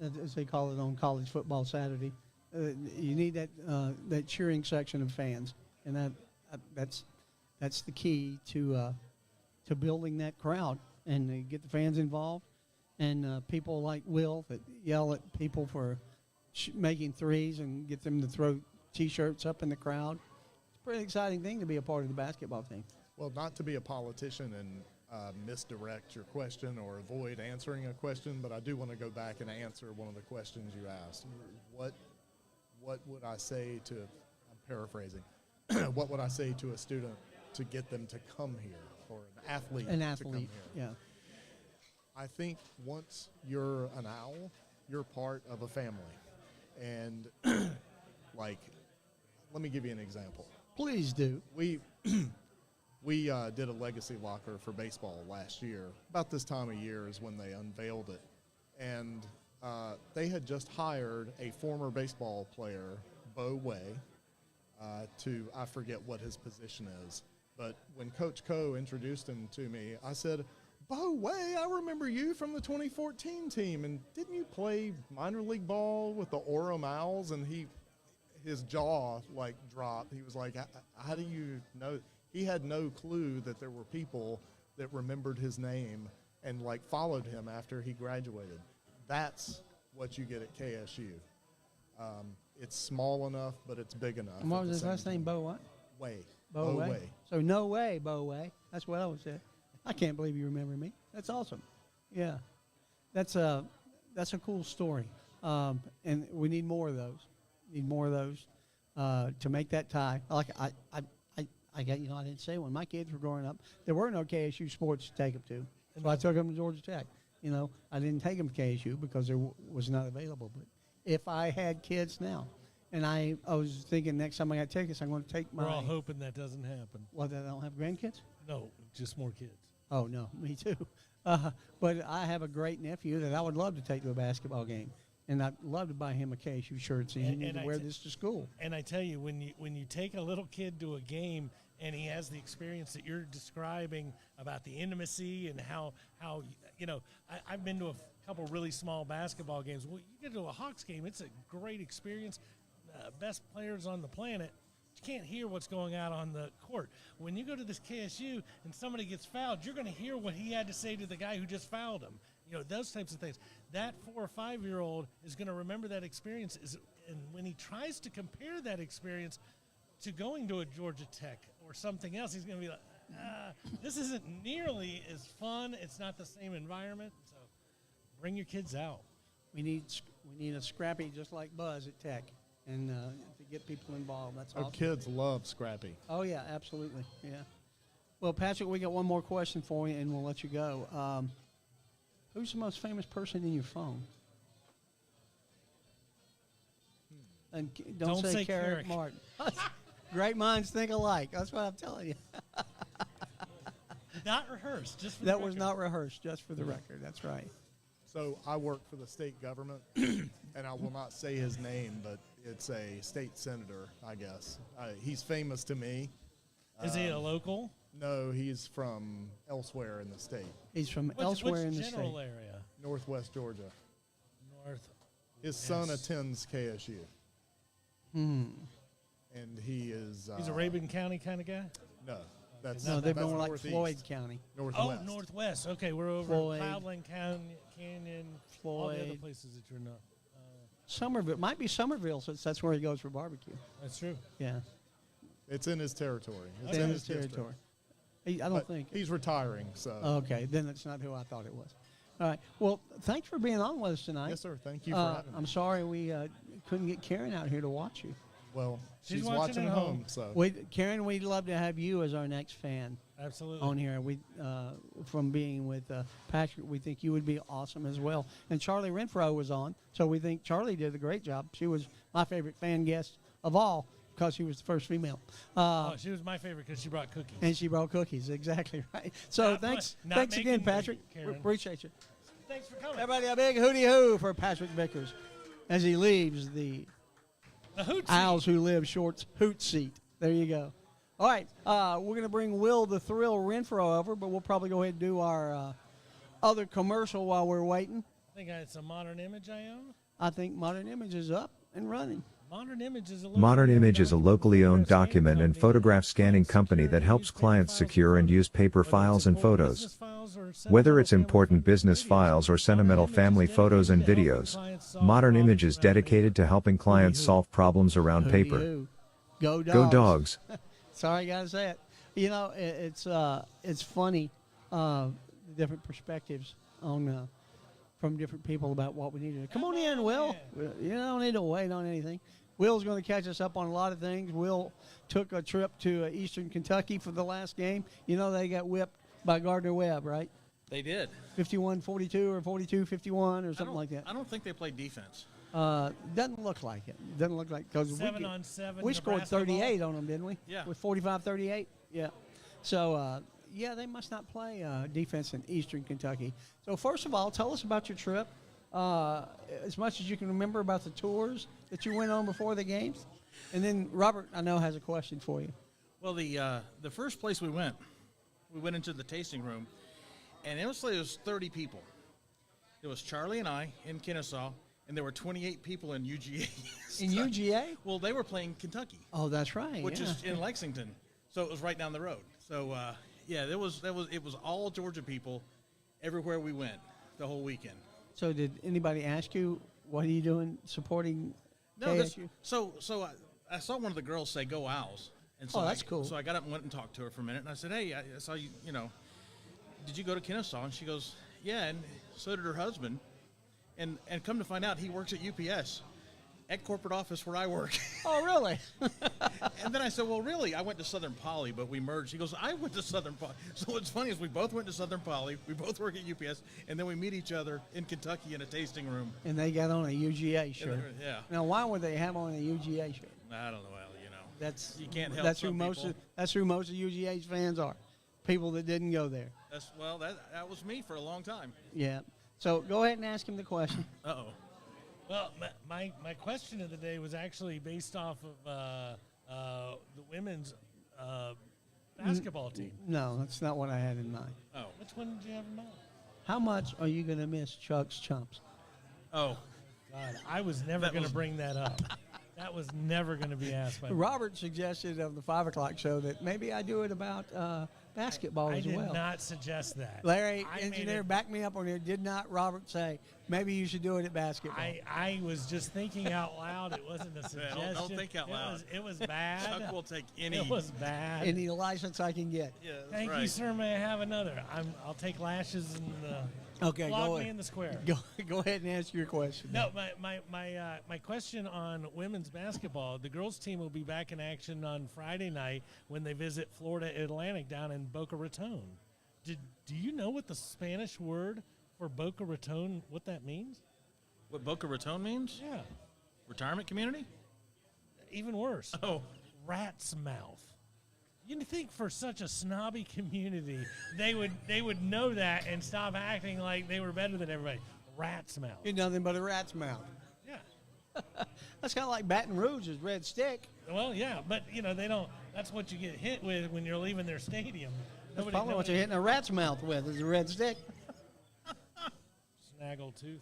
S1: as they call it on college football Saturday. You need that cheering section of fans, and that's the key to building that crowd and get the fans involved, and people like Will that yell at people for making threes and get them to throw T-shirts up in the crowd. It's a pretty exciting thing to be a part of the basketball team.
S3: Well, not to be a politician and misdirect your question or avoid answering a question, but I do want to go back and answer one of the questions you asked. What would I say to, I'm paraphrasing, what would I say to a student to get them to come here, or an athlete
S1: An
S3: to
S1: athlete,
S3: come here?
S1: yeah.
S3: I think once you're an Owl, you're part of a family. And, let me give you an example.
S1: Please do.
S3: We did a legacy locker for baseball last year. About this time of year is when they unveiled it. And they had just hired a former baseball player, Bo Way, I forget what his position is. But when Coach Coe introduced him to me, I said, Bo Way, I remember you from the 2014 team. And didn't you play minor league ball with the Orem Owls? And his jaw, dropped. He was like, how do you know? He had no clue that there were people that remembered his name and, followed him after he graduated. That's what you get at KSU. it's small enough, but it's big enough.
S1: And what
S3: at
S1: was
S3: the
S1: his
S3: same
S1: last name?
S3: time.
S1: Bo what?
S3: Way.
S1: Bo Way.
S3: Way.
S1: So no way, Bo Way. That's what I would say. I can't believe you remember me. That's awesome. Yeah, that's a cool story. And we need more of those. Need more of those to make that tie. Like I got, I didn't say when my kids were growing up, there were no KSU sports to take them to. So I took them to Georgia Tech. I didn't take them to KSU because there was not available. But if I had kids now, and I was thinking next time I got tickets, I'm going to take my.
S2: We're all hoping that doesn't happen.
S1: Well, that I don't have grandkids?
S2: No, just more kids.
S1: Oh, no, me too. But I have a great nephew that I would love to take to a basketball game. And I'd love to buy him a KSU shirt so he needs to wear this to school.
S2: And I tell you, when you take a little kid to a game and he has the experience that you're describing about the intimacy and how I've been to a couple really small basketball games. Well, you get to a Hawks game, it's a great experience. Best players on the planet. You can't hear what's going on the court. When you go to this KSU and somebody gets fouled, you're going to hear what he had to say to the guy who just fouled him. Those types of things. That 4 or 5-year-old is going to remember that experience. And when he tries to compare that experience to going to a Georgia Tech or something else, he's going to be like, this isn't nearly as fun. It's not the same environment. So bring your kids out.
S1: We need a scrappy just like Buzz at Tech, and to get people involved. That's awesome.
S3: Kids love Scrappy.
S1: Oh yeah, absolutely. Yeah. Well, Patrick, we got one more question for you, and we'll let you go. Who's the most famous person in your phone? And don't say Carrick Martin. Great minds think alike. That's what I'm telling you.
S2: Not rehearsed. Just for
S1: that
S2: the
S1: was
S2: record.
S1: not rehearsed, just for the record. That's right.
S3: So I work for the state government, and I will not say his name, but it's a state senator, I guess. He's famous to me.
S2: Is he a local?
S3: No, he's from elsewhere in the state.
S1: He's from elsewhere in the state.
S2: General area?
S3: Northwest Georgia.
S2: North.
S3: His son attends KSU. And he is...
S2: He's a Rabun County kind of guy?
S3: No. That's
S1: they're
S3: that's
S1: more like
S3: northeast.
S1: Floyd County.
S3: Northwest.
S2: Oh, Northwest. Okay, we're over
S1: Floyd.
S2: Cloudland Canyon, all the other
S1: Floyd.
S2: places that you're not.
S1: Somerville. Might be Somerville, since that's where he goes for barbecue.
S2: That's true.
S1: Yeah.
S3: It's in his territory. It's
S1: in
S3: in
S1: his
S3: district.
S1: territory. I don't
S3: But
S1: think.
S3: he's retiring, so.
S1: Okay, then that's not who I thought it was. All right. Well, thanks for being on with us tonight.
S3: Yes, sir. Thank you for having me.
S1: I'm sorry we couldn't get Karen out here to watch you.
S3: Well,
S2: She's
S3: she's
S2: watching
S3: watching
S2: at
S3: home,
S2: home.
S3: so.
S1: Karen, we'd love to have you as our next fan
S2: Absolutely.
S1: on here. We from being with Patrick, we think you would be awesome as well. And Charlie Renfro was on, so we think Charlie did a great job. She was my favorite fan guest of all because she was the first female.
S2: She was my favorite because she brought cookies.
S1: And she brought cookies, exactly right. So
S2: Not
S1: thanks
S2: making
S1: again,
S2: me,
S1: Patrick.
S2: Karen.
S1: Appreciate you.
S2: Thanks for coming.
S1: Everybody, a big hootie hoo for Patrick Vickers as he leaves the
S2: The Hoot
S1: Owls Who Live Shorts hoot seat. There you go. All right, we're going to bring Will the Thrill Renfro over, but we'll probably go ahead and do our other commercial while we're waiting.
S2: I think it's a Modern Image I own.
S1: I think Modern Image is up and running.
S2: Modern Image is a
S4: locally owned document and photograph scanning company that helps clients secure and use paper files and photos. Whether it's important business files or sentimental family photos and videos, Modern Image is dedicated to helping clients solve problems around
S1: Hootie
S4: paper.
S1: hoo. Go dogs.
S4: Go dogs!
S1: Sorry, I gotta say it. It's funny, the different perspectives on from different people about what we need to do. Come on in, Will. You don't need to wait on anything. Will's going to catch us up on a lot of things. Will took a trip to Eastern Kentucky for the last game. They got whipped by Gardner Webb, right?
S5: They did.
S1: 51-42 or 42-51 or something like that.
S5: I don't think they played defense.
S1: Doesn't look like it. Doesn't look like because
S2: 7-on-7.
S1: we scored
S2: Nebraska ball.
S1: 38 on them, didn't we?
S5: Yeah.
S1: With 45-38. Yeah. So they must not play defense in Eastern Kentucky. So first of all, tell us about your trip. As much as you can remember about the tours that you went on before the games, and then Robert, I know, has a question for you.
S5: Well, the first place we went into the tasting room, and it was 30 people. It was Charlie and I in Kennesaw, and there were 28 people in UGA.
S1: In UGA?
S5: Well, they were playing Kentucky,
S1: Oh, that's right.
S5: which
S1: yeah.
S5: is in Lexington, so it was right down the road. So it was all Georgia people, everywhere we went, the whole weekend.
S1: So did anybody ask you what are you doing supporting
S5: No, this,
S1: KSU?
S5: so I saw one of the girls say "Go Owls," and so
S1: Oh, that's cool.
S5: So I got up and went and talked to her for a minute, and I said, "Hey, I saw you. You know, did you go to Kennesaw?" And she goes, "Yeah," and so did her husband. And come to find out, he works at UPS, at corporate office where I work.
S1: Oh, really?
S5: And then I said, "Well, really? I went to Southern Poly, but we merged." He goes, "I went to Southern Poly." So what's funny is we both went to Southern Poly, we both work at UPS, and then we meet each other in Kentucky in a tasting room.
S1: And they got on a UGA shirt.
S5: Yeah.
S1: Now, why would they have on a UGA shirt?
S5: I don't know. Well, you know,
S1: That's
S5: you can't help
S1: That's who
S5: some
S1: most
S5: people.
S1: that's who most of UGA's fans are. People that didn't go there.
S5: That was me for a long time.
S1: Yeah. So go ahead and ask him the question.
S5: Uh-oh.
S2: Well, my question of the day was actually based off of the women's basketball team.
S1: No, that's not what I had in mind.
S5: Oh.
S2: Which one did you have in mind?
S1: How much are you going to miss Chuck's Chumps?
S5: Oh.
S2: God, I was never
S5: That
S2: going to
S5: was-
S2: bring that up. That was never going to be asked by me.
S1: Robert suggested of the 5 o'clock show that maybe I do it about basketball
S2: I
S1: as
S2: did
S1: well.
S2: not suggest that.
S1: Larry,
S2: I made
S1: engineer,
S2: it-
S1: back me up on here. Did not Robert say maybe you should do it at basketball?
S2: I was just thinking out loud. It wasn't a suggestion.
S5: Don't think out loud.
S2: It was bad.
S5: Chuck will take any.
S2: It was bad.
S1: Any license I can get.
S5: Yeah, that's
S2: Thank
S5: right.
S2: you, sir. May I have another? I'll take lashes and
S1: Okay,
S2: flog
S1: go
S2: me
S1: ahead.
S2: in the square.
S1: Go ahead and answer your question.
S2: No, my question on women's basketball. The girls' team will be back in action on Friday night when they visit Florida Atlantic down in Boca Raton. Do you know what the Spanish word for Boca Raton, what that means?
S5: What Boca Raton means?
S2: Yeah,
S5: Retirement community?
S2: even worse.
S5: Oh.
S2: Rat's mouth. You'd think for such a snobby community, they would know that and stop acting like they were better than everybody. Rat's mouth.
S1: You're nothing but a rat's mouth.
S2: Yeah.
S1: That's kind of like Baton Rouge's red stick.
S2: Well, yeah, but they don't. That's what you get hit with when you're leaving their stadium.
S1: That's probably what you're hitting a rat's mouth with is a red stick.
S2: Snaggle tooth.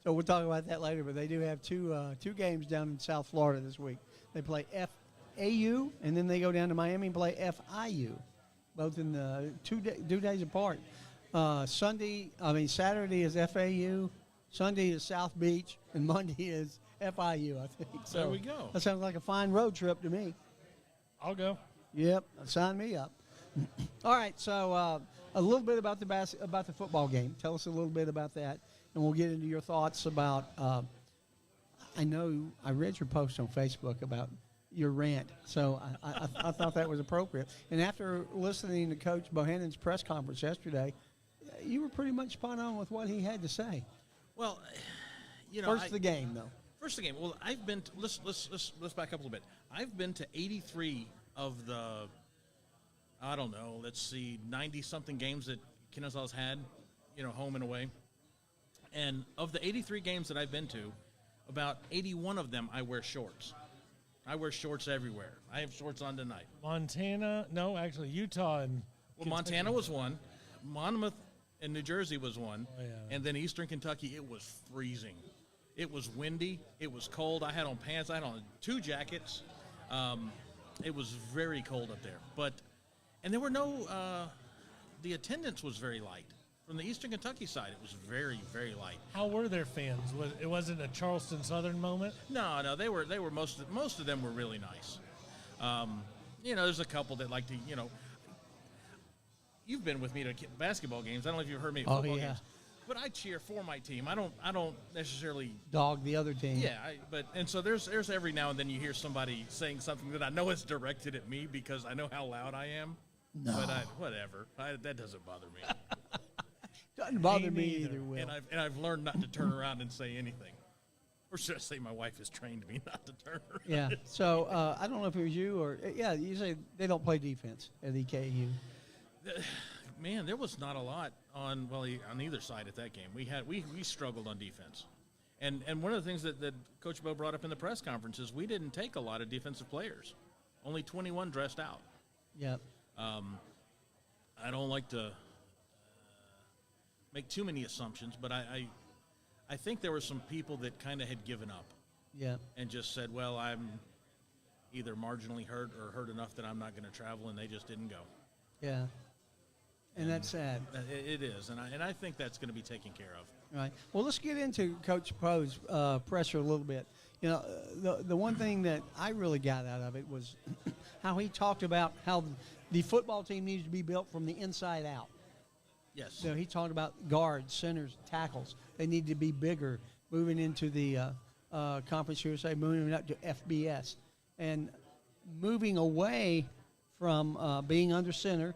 S1: So we'll talk about that later, but they do have two games down in South Florida this week. They play FAU, and then they go down to Miami and play FIU, both in the 2 days apart. Saturday is FAU, Sunday is South Beach, and Monday is FIU, I think. So
S5: There we go.
S1: That sounds like a fine road trip to me.
S2: I'll go.
S1: Yep, sign me up. All right, so a little bit about the football game. Tell us a little bit about that, and we'll get into your thoughts about. I know I read your post on Facebook about your rant, so I thought that was appropriate. And after listening to Coach Bohannon's press conference yesterday, you were pretty much spot on with what he had to say.
S5: Well, you know.
S1: The game, though.
S5: First the game. Well, I've been. Let's back up a little bit. I've been to 83 of the. I don't know. Let's see, 90-something games that Kennesaw's had, home and away. And of the 83 games that I've been to, about 81 of them I wear shorts. I wear shorts everywhere. I have shorts on tonight.
S2: Montana, no, actually Utah and
S5: Well, Montana was one. Monmouth and New Jersey was one.
S2: Oh, yeah.
S5: And then Eastern Kentucky, it was freezing. It was windy. It was cold. I had on pants. I had on 2 jackets. It was very cold up there. And there were no, the attendance was very light. From the Eastern Kentucky side, it was very, very light.
S2: How were their fans? It wasn't a Charleston Southern moment.
S5: No, they were most of them were really nice. There's a couple that like to, you've been with me to basketball games. I don't know if you've heard me at
S1: Oh,
S5: football
S1: yeah.
S5: games, but I cheer for my team. I don't necessarily.
S1: Dog the other team.
S5: Yeah, and so there's every now and then you hear somebody saying something that I know is directed at me because I know how loud I am.
S1: No.
S5: But whatever. That doesn't bother me.
S1: Doesn't bother me
S2: neither.
S1: either, Will.
S5: and I've learned not to turn around and say anything. Or should I say my wife has trained me not to turn around?
S1: Yeah. So I don't know if it was you or you say they don't play defense at EKU.
S5: Man, there was not a lot on either side at that game. We struggled on defense, and one of the things that Coach Bo brought up in the press conference is we didn't take a lot of defensive players, only 21 dressed out.
S1: Yep.
S5: I don't like to make too many assumptions, but I think there were some people that kind of had given up
S1: Yep.
S5: and just said, well, I'm either marginally hurt or hurt enough that I'm not going to travel, and they just didn't go.
S1: Yeah. And that's sad.
S5: It is, and I think that's going to be taken care of.
S1: Right. Well, let's get into Coach Poe's presser a little bit. You know, the one thing that I really got out of it was how he talked about how the football team needs to be built from the inside out.
S5: Yes.
S1: So he talked about guards, centers, tackles. They need to be bigger, moving into the Conference USA, moving up to FBS, and moving away from being under center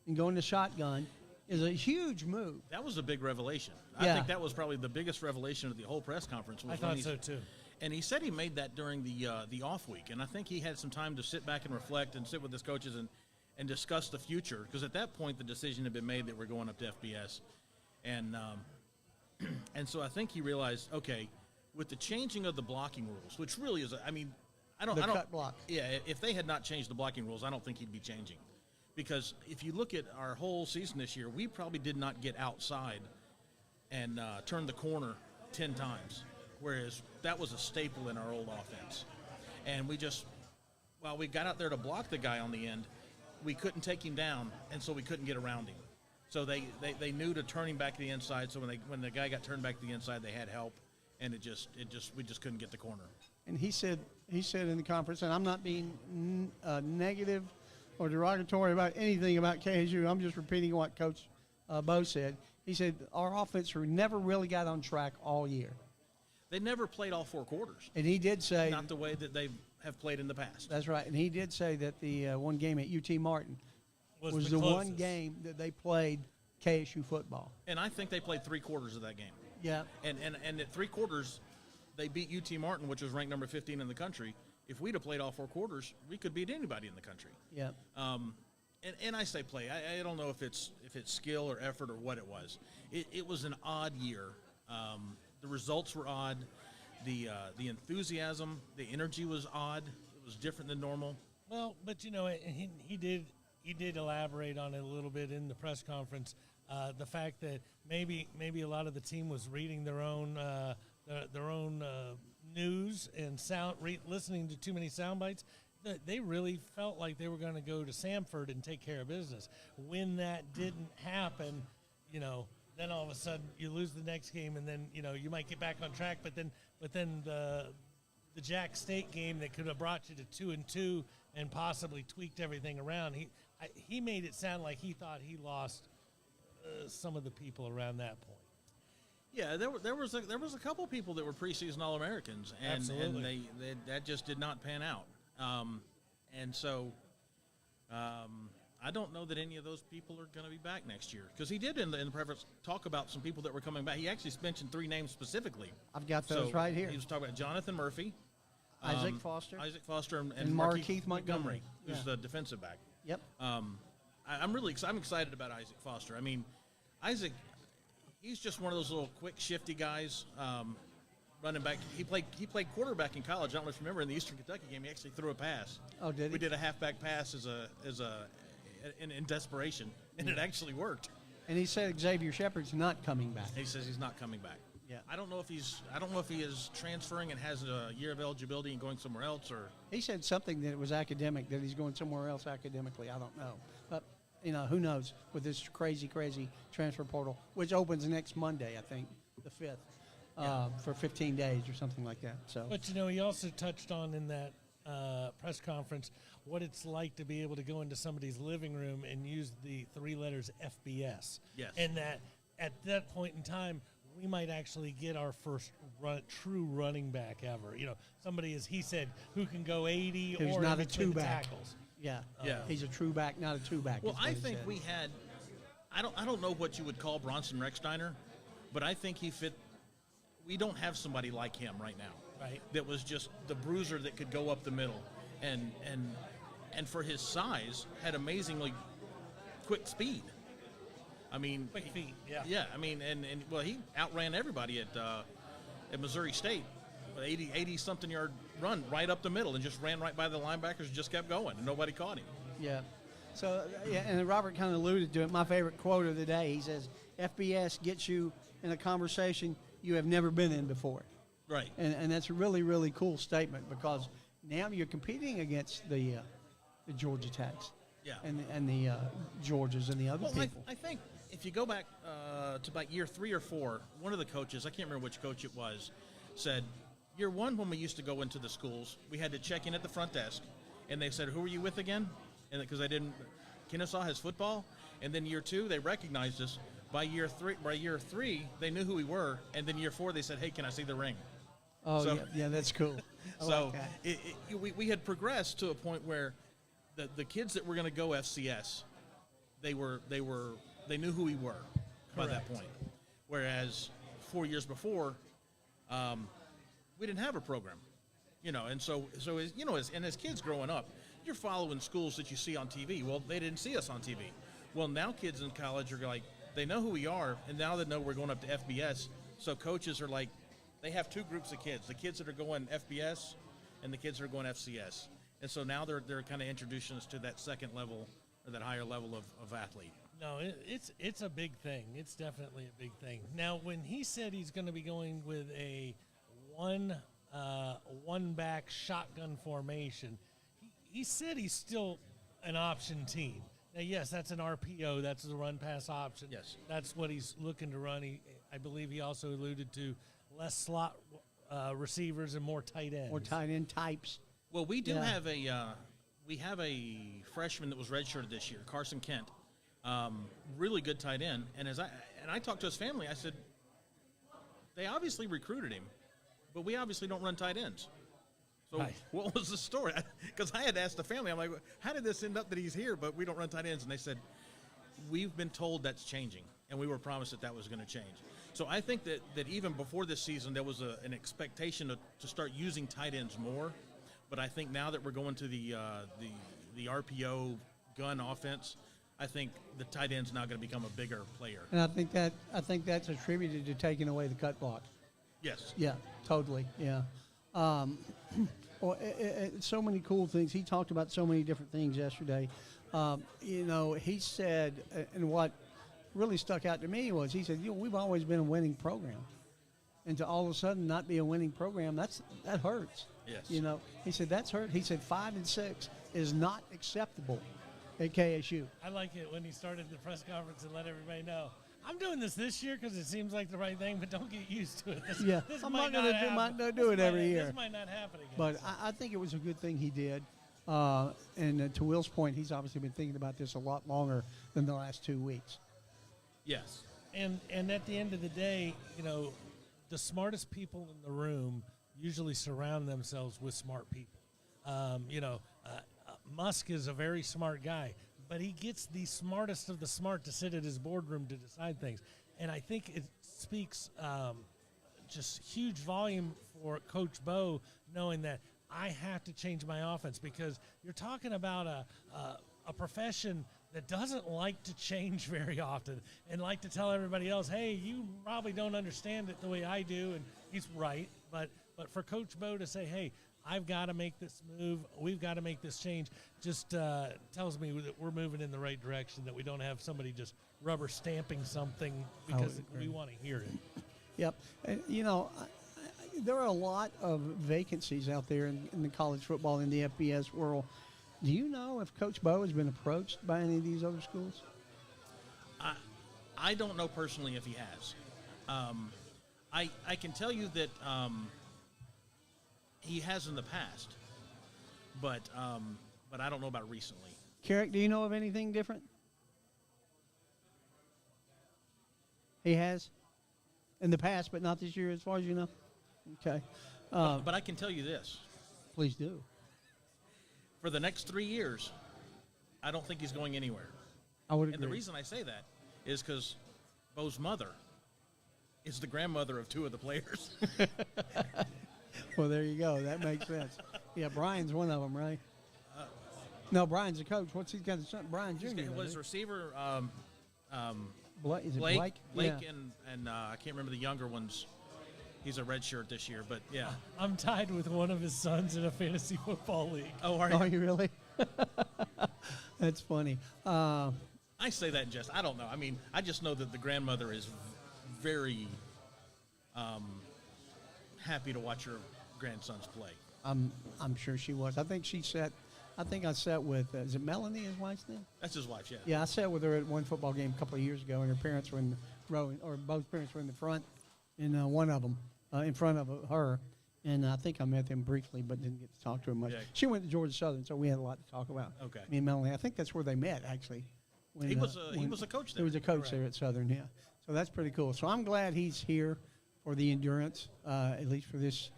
S1: and going to shotgun is a huge move.
S5: That was a big revelation.
S1: Yeah.
S5: I think that was probably the biggest revelation of the whole press conference. Was
S2: I thought so too.
S5: And he said he made that during the off week, and I think he had some time to sit back and reflect and sit with his coaches and discuss the future, because at that point the decision had been made that we're going up to FBS, and so I think he realized, okay, with the changing of the blocking rules, which really is, I don't
S1: cut block.
S5: Yeah, if they had not changed the blocking rules, I don't think he'd be changing, because if you look at our whole season this year, we probably did not get outside and turn the corner 10 times. Whereas that was a staple in our old offense. And we got out there to block the guy on the end, we couldn't take him down, and so we couldn't get around him. So they knew to turn him back to the inside, so when the guy got turned back to the inside, they had help, and we just couldn't get the corner.
S1: And he said in the conference, and I'm not being negative or derogatory about anything about KSU, I'm just repeating what Coach Bo said. He said, our offense never really got on track all year.
S5: They never played all 4 quarters.
S1: And he did say,
S5: not the way that they have played in the past.
S1: that's right. And he did say that the one game at UT Martin was the one game that they played KSU football.
S5: And I think they played 3 quarters of that game.
S1: Yeah.
S5: And at 3 quarters, they beat UT Martin, which was ranked number 15 in the country. If we'd have played all 4 quarters, we could beat anybody in the country.
S1: Yeah.
S5: And I say play. I don't know if it's skill or effort or what it was. It was an odd year. The results were odd. The enthusiasm, the energy was odd. It was different than normal.
S2: Well, but he did elaborate on it a little bit in the press conference. The fact that maybe a lot of the team was reading their own news and listening to too many sound bites. They really felt like they were going to go to Samford and take care of business. When that didn't happen, then all of a sudden you lose the next game, and then you might get back on track. But then the Jack State game that could have brought you to 2-2 and possibly tweaked everything around. He made it sound like he thought he lost some of the people around that point.
S5: Yeah, there was a couple people that were preseason All-Americans, and they that just did not pan out. And so I don't know that any of those people are going to be back next year, because he did in the preface talk about some people that were coming back. He actually mentioned 3 names specifically.
S1: I've got those right here.
S5: He was talking about Jonathan Murphy,
S1: Isaac Foster,
S5: and
S1: Markeith Montgomery,
S5: who's the defensive back.
S1: Yep.
S5: I'm excited about Isaac Foster. I mean, Isaac, he's just one of those little quick, shifty guys. Running back, he played quarterback in college. I don't know if you remember in the Eastern Kentucky game, he actually threw a pass.
S1: Oh, did he?
S5: We did a halfback pass in desperation, and it actually worked.
S1: And he said Xavier Shepard's not coming back.
S5: He says he's not coming back.
S1: Yeah.
S5: I don't know if he is transferring and has a year of eligibility and going somewhere else, or
S1: He said something that it was academic, that he's going somewhere else academically. I don't know. But, who knows with this crazy transfer portal, which opens next Monday, I think, the 5th, for 15 days or something like that. So,
S2: But, he also touched on in that press conference what it's like to be able to go into somebody's living room and use the 3 letters FBS.
S5: Yes.
S2: And that at that point in time, we might actually get our first true running back ever. Somebody, as he said, who can go 80
S1: who's
S2: or
S1: not
S2: in
S1: a
S2: between the
S1: two-back.
S2: tackles.
S1: yeah.
S5: Yeah.
S1: He's a true back, not a two-back.
S5: well,
S1: is what
S5: I
S1: he
S5: think
S1: said.
S5: we had. I don't know what you would call Bronson Rechsteiner, but I think he fit. We don't have somebody like him right now.
S2: Right.
S5: That was just the bruiser that could go up the middle, and for his size had amazingly quick speed. I mean,
S2: Quick feet, yeah.
S5: Yeah, I mean, and he outran everybody at Missouri State, with 80-something yard run right up the middle, and just ran right by the linebackers and just kept going, and nobody caught him.
S1: Yeah. So, and Robert kind of alluded to it. My favorite quote of the day, he says, FBS gets you in a conversation you have never been in before.
S5: Right.
S1: And that's a really, really cool statement, because now you're competing against the Georgia Techs.
S5: Yeah.
S1: and the Georges and the other
S5: Well,
S1: people.
S5: I think if you go back to about year 3 or 4, one of the coaches, I can't remember which coach it was, said, year 1, when we used to go into the schools, we had to check in at the front desk, and they said, who are you with again? And because I didn't, Kennesaw has football, and then year 2, they recognized us. By year three, they knew who we were, and then year 4, they said, hey, can I see the ring?
S1: Oh,
S5: So-
S1: yeah, that's cool. I
S5: So
S1: like that.
S5: we had progressed to a point where the kids that were going to go FCS, they knew who we were by that
S2: Correct.
S5: point. Whereas 4 years before, we didn't have a program, and so as kids growing up, you're following schools that you see on TV. Well, they didn't see us on TV. Well, now kids in college are like, they know who we are, and now they know we're going up to FBS. So coaches are like, they have 2 groups of kids: the kids that are going FBS and the kids that are going FCS. And so now they're kind of introducing us to that second level or that higher level of athlete.
S2: No, it's a big thing. It's definitely a big thing. Now, when he said he's going to be going with a one back shotgun formation, he said he's still an option team. Now, yes, that's an RPO. That's the run pass option.
S5: Yes.
S2: That's what he's looking to run. I believe he also alluded to less slot receivers and more tight ends.
S1: Or tight end types.
S5: Well, we do
S1: Yeah.
S5: have a freshman that was redshirted this year, Carson Kent, really good tight end. And I talked to his family, I said, they obviously recruited him, but we obviously don't run tight ends. So
S2: Right.
S5: What was the story? Because I had asked the family, I'm like, how did this end up that he's here, but we don't run tight ends? And they said, we've been told that's changing, and we were promised that was going to change. So I think that even before this season, there was an expectation to start using tight ends more. But I think now that we're going to the RPO gun offense, I think the tight end's now going to become a bigger player.
S1: And I think that's attributed to taking away the cut block.
S5: Yes.
S1: Yeah, totally. Yeah. So many cool things. He talked about so many different things yesterday. He said, and what really stuck out to me was he said, we've always been a winning program. And to all of a sudden not be a winning program, that hurts.
S5: Yes.
S1: He said, that's hurt. He said 5-6 is not acceptable at KSU.
S2: I like it when he started the press conference and let everybody know, I'm doing this year because it seems like the right thing, but don't get used to it.
S1: Yeah,
S2: This
S1: I'm
S2: might
S1: not gonna
S2: happen.
S1: do it
S2: This
S1: every
S2: might-
S1: year.
S2: This might not happen again.
S1: But I think it was a good thing he did. And to Will's point, he's obviously been thinking about this a lot longer than the last 2 weeks.
S5: Yes.
S2: And at the end of the day, the smartest people in the room usually surround themselves with smart people. Musk is a very smart guy, but he gets the smartest of the smart to sit at his boardroom to decide things. And I think it speaks just huge volume for Coach Bo, knowing that I have to change my offense, because you're talking about a profession that doesn't like to change very often and like to tell everybody else, hey, you probably don't understand it the way I do, and he's right. But for Coach Bo to say, hey, I've got to make this move, we've got to make this change, just tells me that we're moving in the right direction, that we don't have somebody just rubber stamping something because we want to hear it.
S1: Yep. And, there are a lot of vacancies out there in the college football in the FBS world. Do you know if Coach Bo has been approached by any of these other schools?
S5: I don't know personally if he has. I can tell you that he has in the past, but I don't know about recently.
S1: Carrick, do you know of anything different? He has in the past, but not this year, as far as you know. Okay,
S5: But I can tell you this:
S1: please do.
S5: for the next 3 years, I don't think he's going anywhere.
S1: I would agree.
S5: And the reason I say that is because Bo's mother is the grandmother of 2 of the players.
S1: Well, there you go. That makes sense. Yeah, Brian's one of them, right? No, Brian's the coach. What's he got? Brian Jr.
S5: He was receiver.
S1: Is it
S5: Blake
S1: Yeah.
S5: and I can't remember the younger ones. He's a redshirt this year, but yeah.
S2: I'm tied with one of his sons in a fantasy football league.
S5: Oh, are
S1: Are
S5: you?
S1: you really? That's funny.
S5: I say that in jest. I don't know. I mean, I just know that the grandmother is very happy to watch her grandsons play.
S1: I'm sure she was. I think she set I think I sat with, is it Melanie, his wife's name?
S5: That's his wife, yeah.
S1: Yeah, I sat with her at one football game a couple of years ago, and her parents were in the row, or both parents were in the front, and one of them in front of her. And I think I met them briefly, but didn't get to talk to her much.
S5: Yeah.
S1: She went to Georgia Southern, so we had a lot to talk about.
S5: Okay.
S1: Me and Melanie. I think that's where they met, actually. When,
S5: He was a coach there.
S1: He was a coach there at Southern, yeah. So that's pretty cool. So I'm glad he's here for the endurance, at least for this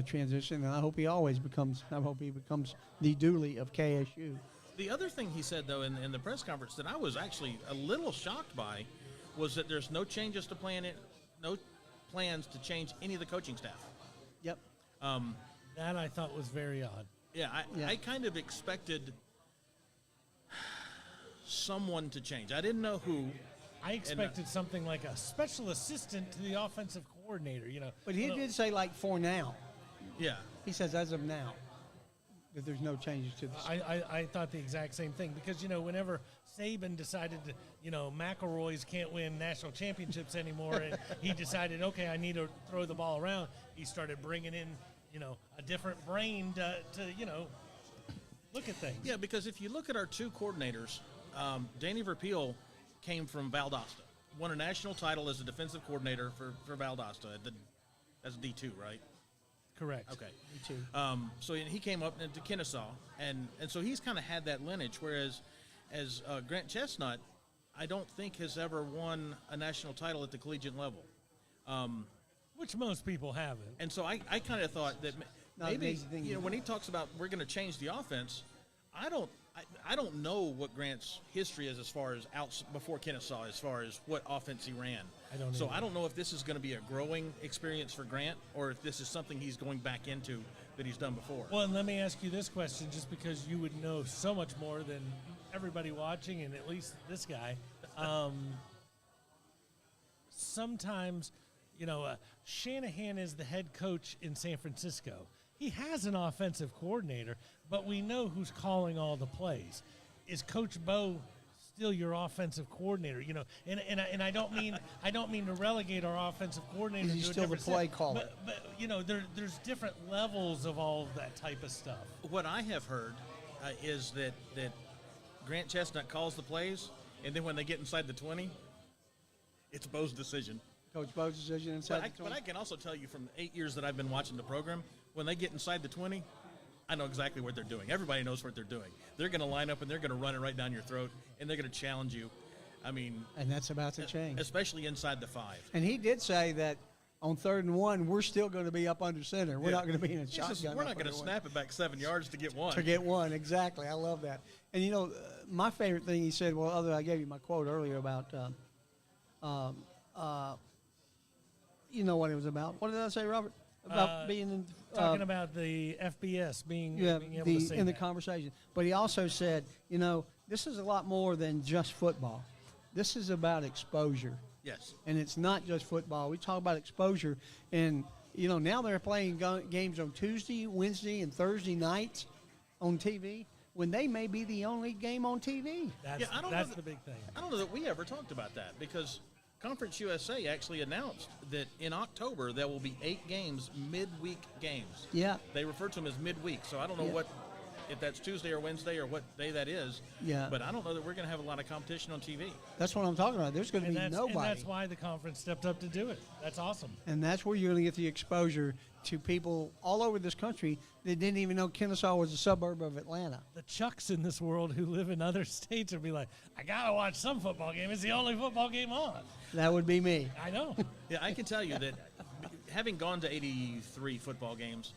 S1: transition. And I hope he becomes the Dooley of KSU.
S5: The other thing he said, though, in the press conference that I was actually a little shocked by was that there's no changes to no plans to change any of the coaching staff.
S1: Yep.
S2: That I thought was very odd.
S5: Yeah, I kind of expected someone to change. I didn't know who.
S2: I expected something like a special assistant to the offensive coordinator,
S1: But he did say, like, for now.
S5: Yeah.
S1: He says, as of now, that there's no changes to this.
S2: I thought the exact same thing because, whenever Saban decided to, McElroy's can't win national championships anymore, and he decided, okay, I need to throw the ball around, he started bringing in, a different brain to look at things.
S5: Yeah, because if you look at our two coordinators, Danny Verpeel came from Valdosta, won a national title as a defensive coordinator for Valdosta. That's D2, right?
S2: Correct.
S5: Okay.
S1: Me too.
S5: So he came up into Kennesaw, and so he's kind of had that lineage, whereas Grant Chestnut, I don't think has ever won a national title at the collegiate level.
S2: Which most people haven't.
S5: And so I kind of thought that
S1: Not
S5: maybe,
S1: amazing thing.
S5: when he talks about we're going to change the offense, I don't know what Grant's history is as far as before Kennesaw, as far as what offense he ran.
S2: either.
S5: I don't know if this is going to be a growing experience for Grant or if this is something he's going back into that he's done before.
S2: Well, and let me ask you this question, just because you would know so much more than everybody watching, and at least this guy. Sometimes, Shanahan is the head coach in San Francisco. He has an offensive coordinator, but we know who's calling all the plays. Is Coach Bo still your offensive coordinator? And I don't mean to relegate our offensive coordinator.
S1: Is he
S2: to a
S1: still the
S2: different
S1: play
S2: set,
S1: caller?
S2: But there's different levels of all of that type of stuff.
S5: What I have heard is that Grant Chestnut calls the plays, and then when they get inside the 20, it's Bo's decision.
S1: Coach Bo's decision inside the 20.
S5: But I can also tell you from the 8 years that I've been watching the program, when they get inside the 20, I know exactly what they're doing. Everybody knows what they're doing. They're going to line up and they're going to run it right down your throat, and they're going to challenge you. I mean,
S1: And that's about to change.
S5: especially inside the 5.
S1: And he did say that on 3rd and 1, we're still going to be up under center. We're not going to be in a
S5: He says,
S1: shotgun.
S5: we're
S1: up
S5: not going to
S1: under one.
S5: snap it back 7 yards to get one.
S1: To get one, exactly. I love that. And, my favorite thing he said, I gave you my quote earlier about, you know what it was about. What did I say, Robert? About being in.
S2: Talking about the FBS being able to say
S1: in the
S2: that.
S1: conversation. But he also said, this is a lot more than just football. This is about exposure.
S5: Yes.
S1: And it's not just football. We talk about exposure. And, now they're playing games on Tuesday, Wednesday, and Thursday nights on TV when they may be the only game on TV.
S2: That's the big thing.
S5: I don't know that we ever talked about that because Conference USA actually announced that in October there will be 8 games, midweek games.
S1: Yeah.
S5: They refer to them as midweek, so I don't know if that's Tuesday or Wednesday or what day that is.
S1: Yeah.
S5: But I don't know that we're going to have a lot of competition on TV.
S1: That's what I'm talking about. There's going to be nobody.
S2: And that's why the conference stepped up to do it. That's awesome.
S1: And that's where you're going to get the exposure to people all over this country that didn't even know Kennesaw was a suburb of Atlanta.
S2: The Chucks in this world who live in other states would be like, I got to watch some football game. It's the only football game on.
S1: That would be me.
S2: I know.
S5: Yeah, I can tell you that having gone to 83 football games,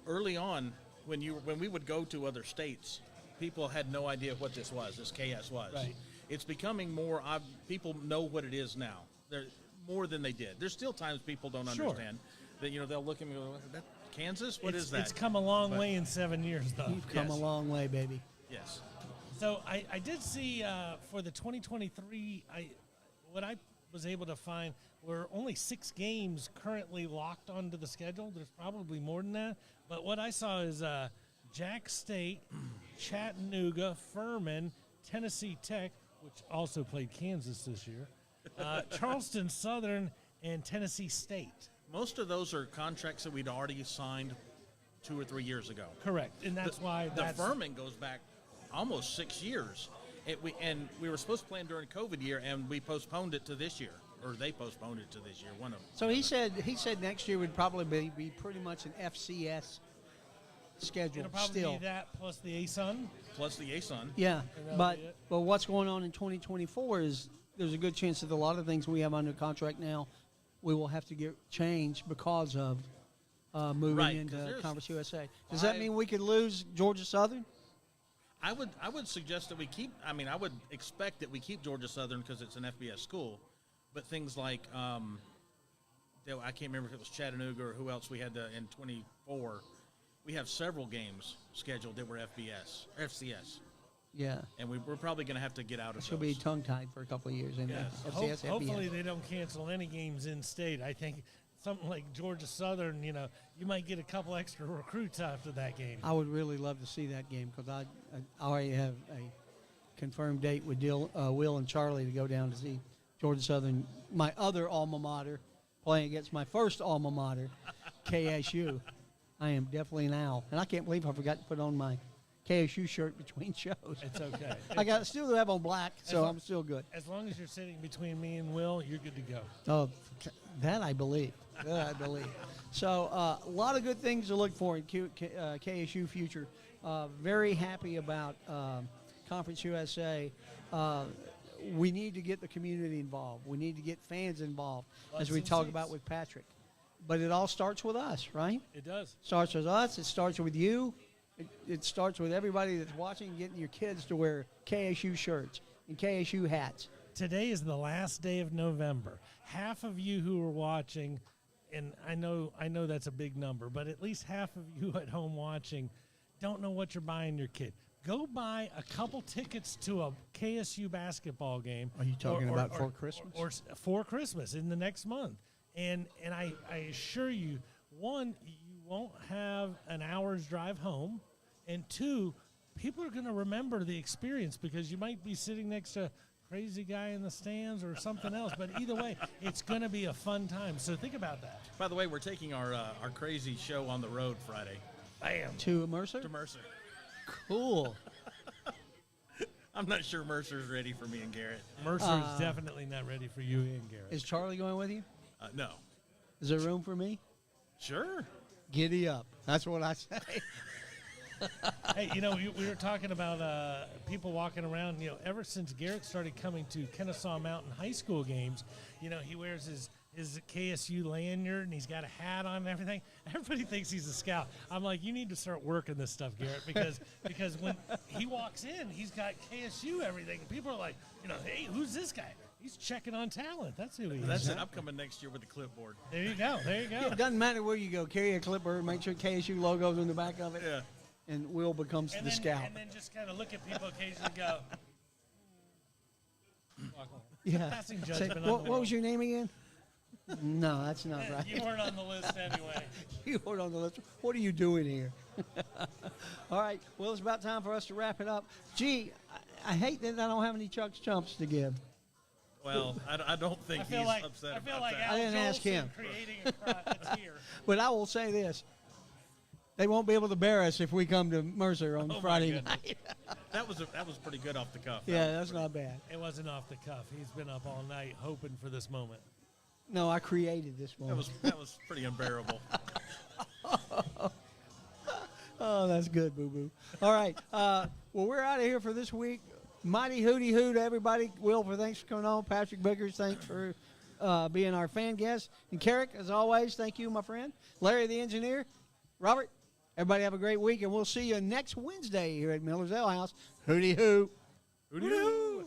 S5: early on when we would go to other states, people had no idea what this KS was.
S2: Right.
S5: It's becoming more, people know what it is now. They're more than they did. There's still times people don't understand that, they'll look at me and go, that Kansas? What is that?
S2: It's come a long way in 7 years, though.
S1: You've come a long way, baby.
S5: Yes.
S2: So I did see for the 2023, what I was able to find were only 6 games currently locked onto the schedule. There's probably more than that. But what I saw is Jack State, Chattanooga, Furman, Tennessee Tech, which also played Kansas this year, Charleston Southern, and Tennessee State.
S5: Most of those are contracts that we'd already signed 2 or 3 years ago.
S2: Correct, and that's why
S5: The Furman goes back almost 6 years. We were supposed to play during COVID year, and we postponed it to this year, or they postponed it to this year. One of them.
S1: So he said next year would probably be pretty much an FCS schedule.
S2: It'll probably
S1: still.
S2: be that plus the ASUN.
S5: Plus the ASUN.
S1: Yeah,
S2: And that'll
S1: but
S2: be it.
S1: what's going on in 2024 is there's a good chance that a lot of things we have under contract now we will have to get changed because of moving
S5: Right, 'cause
S1: into
S5: there's
S1: Conference USA. Does that
S5: 5
S1: mean we could lose Georgia Southern?
S5: I would suggest that we keep. I mean, I would expect that we keep Georgia Southern because it's an FBS school, but things like I can't remember if it was Chattanooga or who else we had in 24. We have several games scheduled that were FCS,
S1: Yeah.
S5: and we're probably going to have to get out of
S1: She'll
S5: those.
S1: be tongue-tied for a couple of years. In
S5: Yes.
S1: FCS, FBS.
S2: Hopefully they don't cancel any games in state. I think something like Georgia Southern, you might get a couple extra recruits after that game.
S1: I would really love to see that game because I already have a confirmed date with Will and Charlie to go down to see Georgia Southern, my other alma mater, playing against my first alma mater, KSU. I am definitely an owl, and I can't believe I forgot to put on my KSU shirt between shows.
S2: It's okay.
S1: I still have on black, so
S2: long-
S1: I'm still good.
S2: As long as you're sitting between me and Will, you're good to go.
S1: Oh, that I believe. That I believe. So a lot of good things to look for in KSU future. Very happy about Conference USA. We need to get the community involved. We need to get fans involved, as we
S2: Butts and
S1: talk
S2: seats.
S1: about with Patrick. But it all starts with us, right?
S2: It does.
S1: Starts with us. It starts with you. It starts with everybody that's watching, getting your kids to wear KSU shirts and KSU hats.
S2: Today is the last day of November. Half of you who are watching, and I know that's a big number, but at least half of you at home watching don't know what you're buying your kid. Go buy a couple tickets to a KSU basketball game.
S1: Are you talking about for Christmas?
S2: Or for Christmas in the next month. And I assure you, one, you won't have an hour's drive home, and two, people are going to remember the experience because you might be sitting next to a crazy guy in the stands or something else. But either way, it's going to be a fun time. So think about that.
S5: By the way, we're taking our crazy show on the road Friday
S2: Bam.
S1: To Mercer?
S5: to Mercer.
S1: Cool.
S5: I'm not sure Mercer's ready for me and Garrett.
S2: Mercer is definitely not ready for you and Garrett.
S1: Is Charlie going with you?
S5: No.
S1: Is there room for me?
S5: Sure.
S1: Giddy up. That's what I say.
S2: Hey, we were talking about people walking around. Ever since Garrett started coming to Kennesaw Mountain High School games, he wears his KSU lanyard and he's got a hat on and everything. Everybody thinks he's a scout. I'm like, you need to start working this stuff, Garrett, because when he walks in, he's got KSU everything. And people are like, hey, who's this guy? He's checking on talent. That's who he is.
S5: That's it. I'm coming next year with the clipboard.
S2: There you go. There you go.
S1: It doesn't matter where you go. Carry a clipboard, make sure KSU logo's on the back of it,
S5: Yeah.
S1: and Will becomes the scout.
S2: And then just kind of look at people occasionally and go. Walk on.
S1: Yeah.
S2: Passing
S1: Say,
S2: judgment on
S1: what
S2: the
S1: was your name again? No, that's not right.
S2: You weren't on the list anyway.
S1: You weren't on the list. What are you doing here? All right. Well, it's about time for us to wrap it up. Gee, I hate that I don't have any Chuck's Chumps to give.
S5: Well, I don't think he's upset about that.
S1: I didn't ask him.
S2: Creating a it's here.
S1: But I will say this. They won't be able to bear us if we come to Mercer on
S5: Oh, my
S1: Friday
S5: goodness.
S1: night.
S5: That was pretty good off the cuff.
S1: Yeah, that's not bad.
S2: It wasn't off the cuff. He's been up all night hoping for this moment.
S1: No, I created this one.
S5: That was pretty unbearable.
S1: Oh, that's good, boo-boo. All right. Well, we're out of here for this week. Mighty hooty hoo to everybody. Wilfer, thanks for coming on. Patrick Bickers, thanks for being our fan guest. And Carrick, as always, thank you, my friend. Larry, the engineer. Robert, everybody have a great week, and we'll see you next Wednesday here at Miller's Ale House. Hooty hoo.
S5: Hooty-hoo.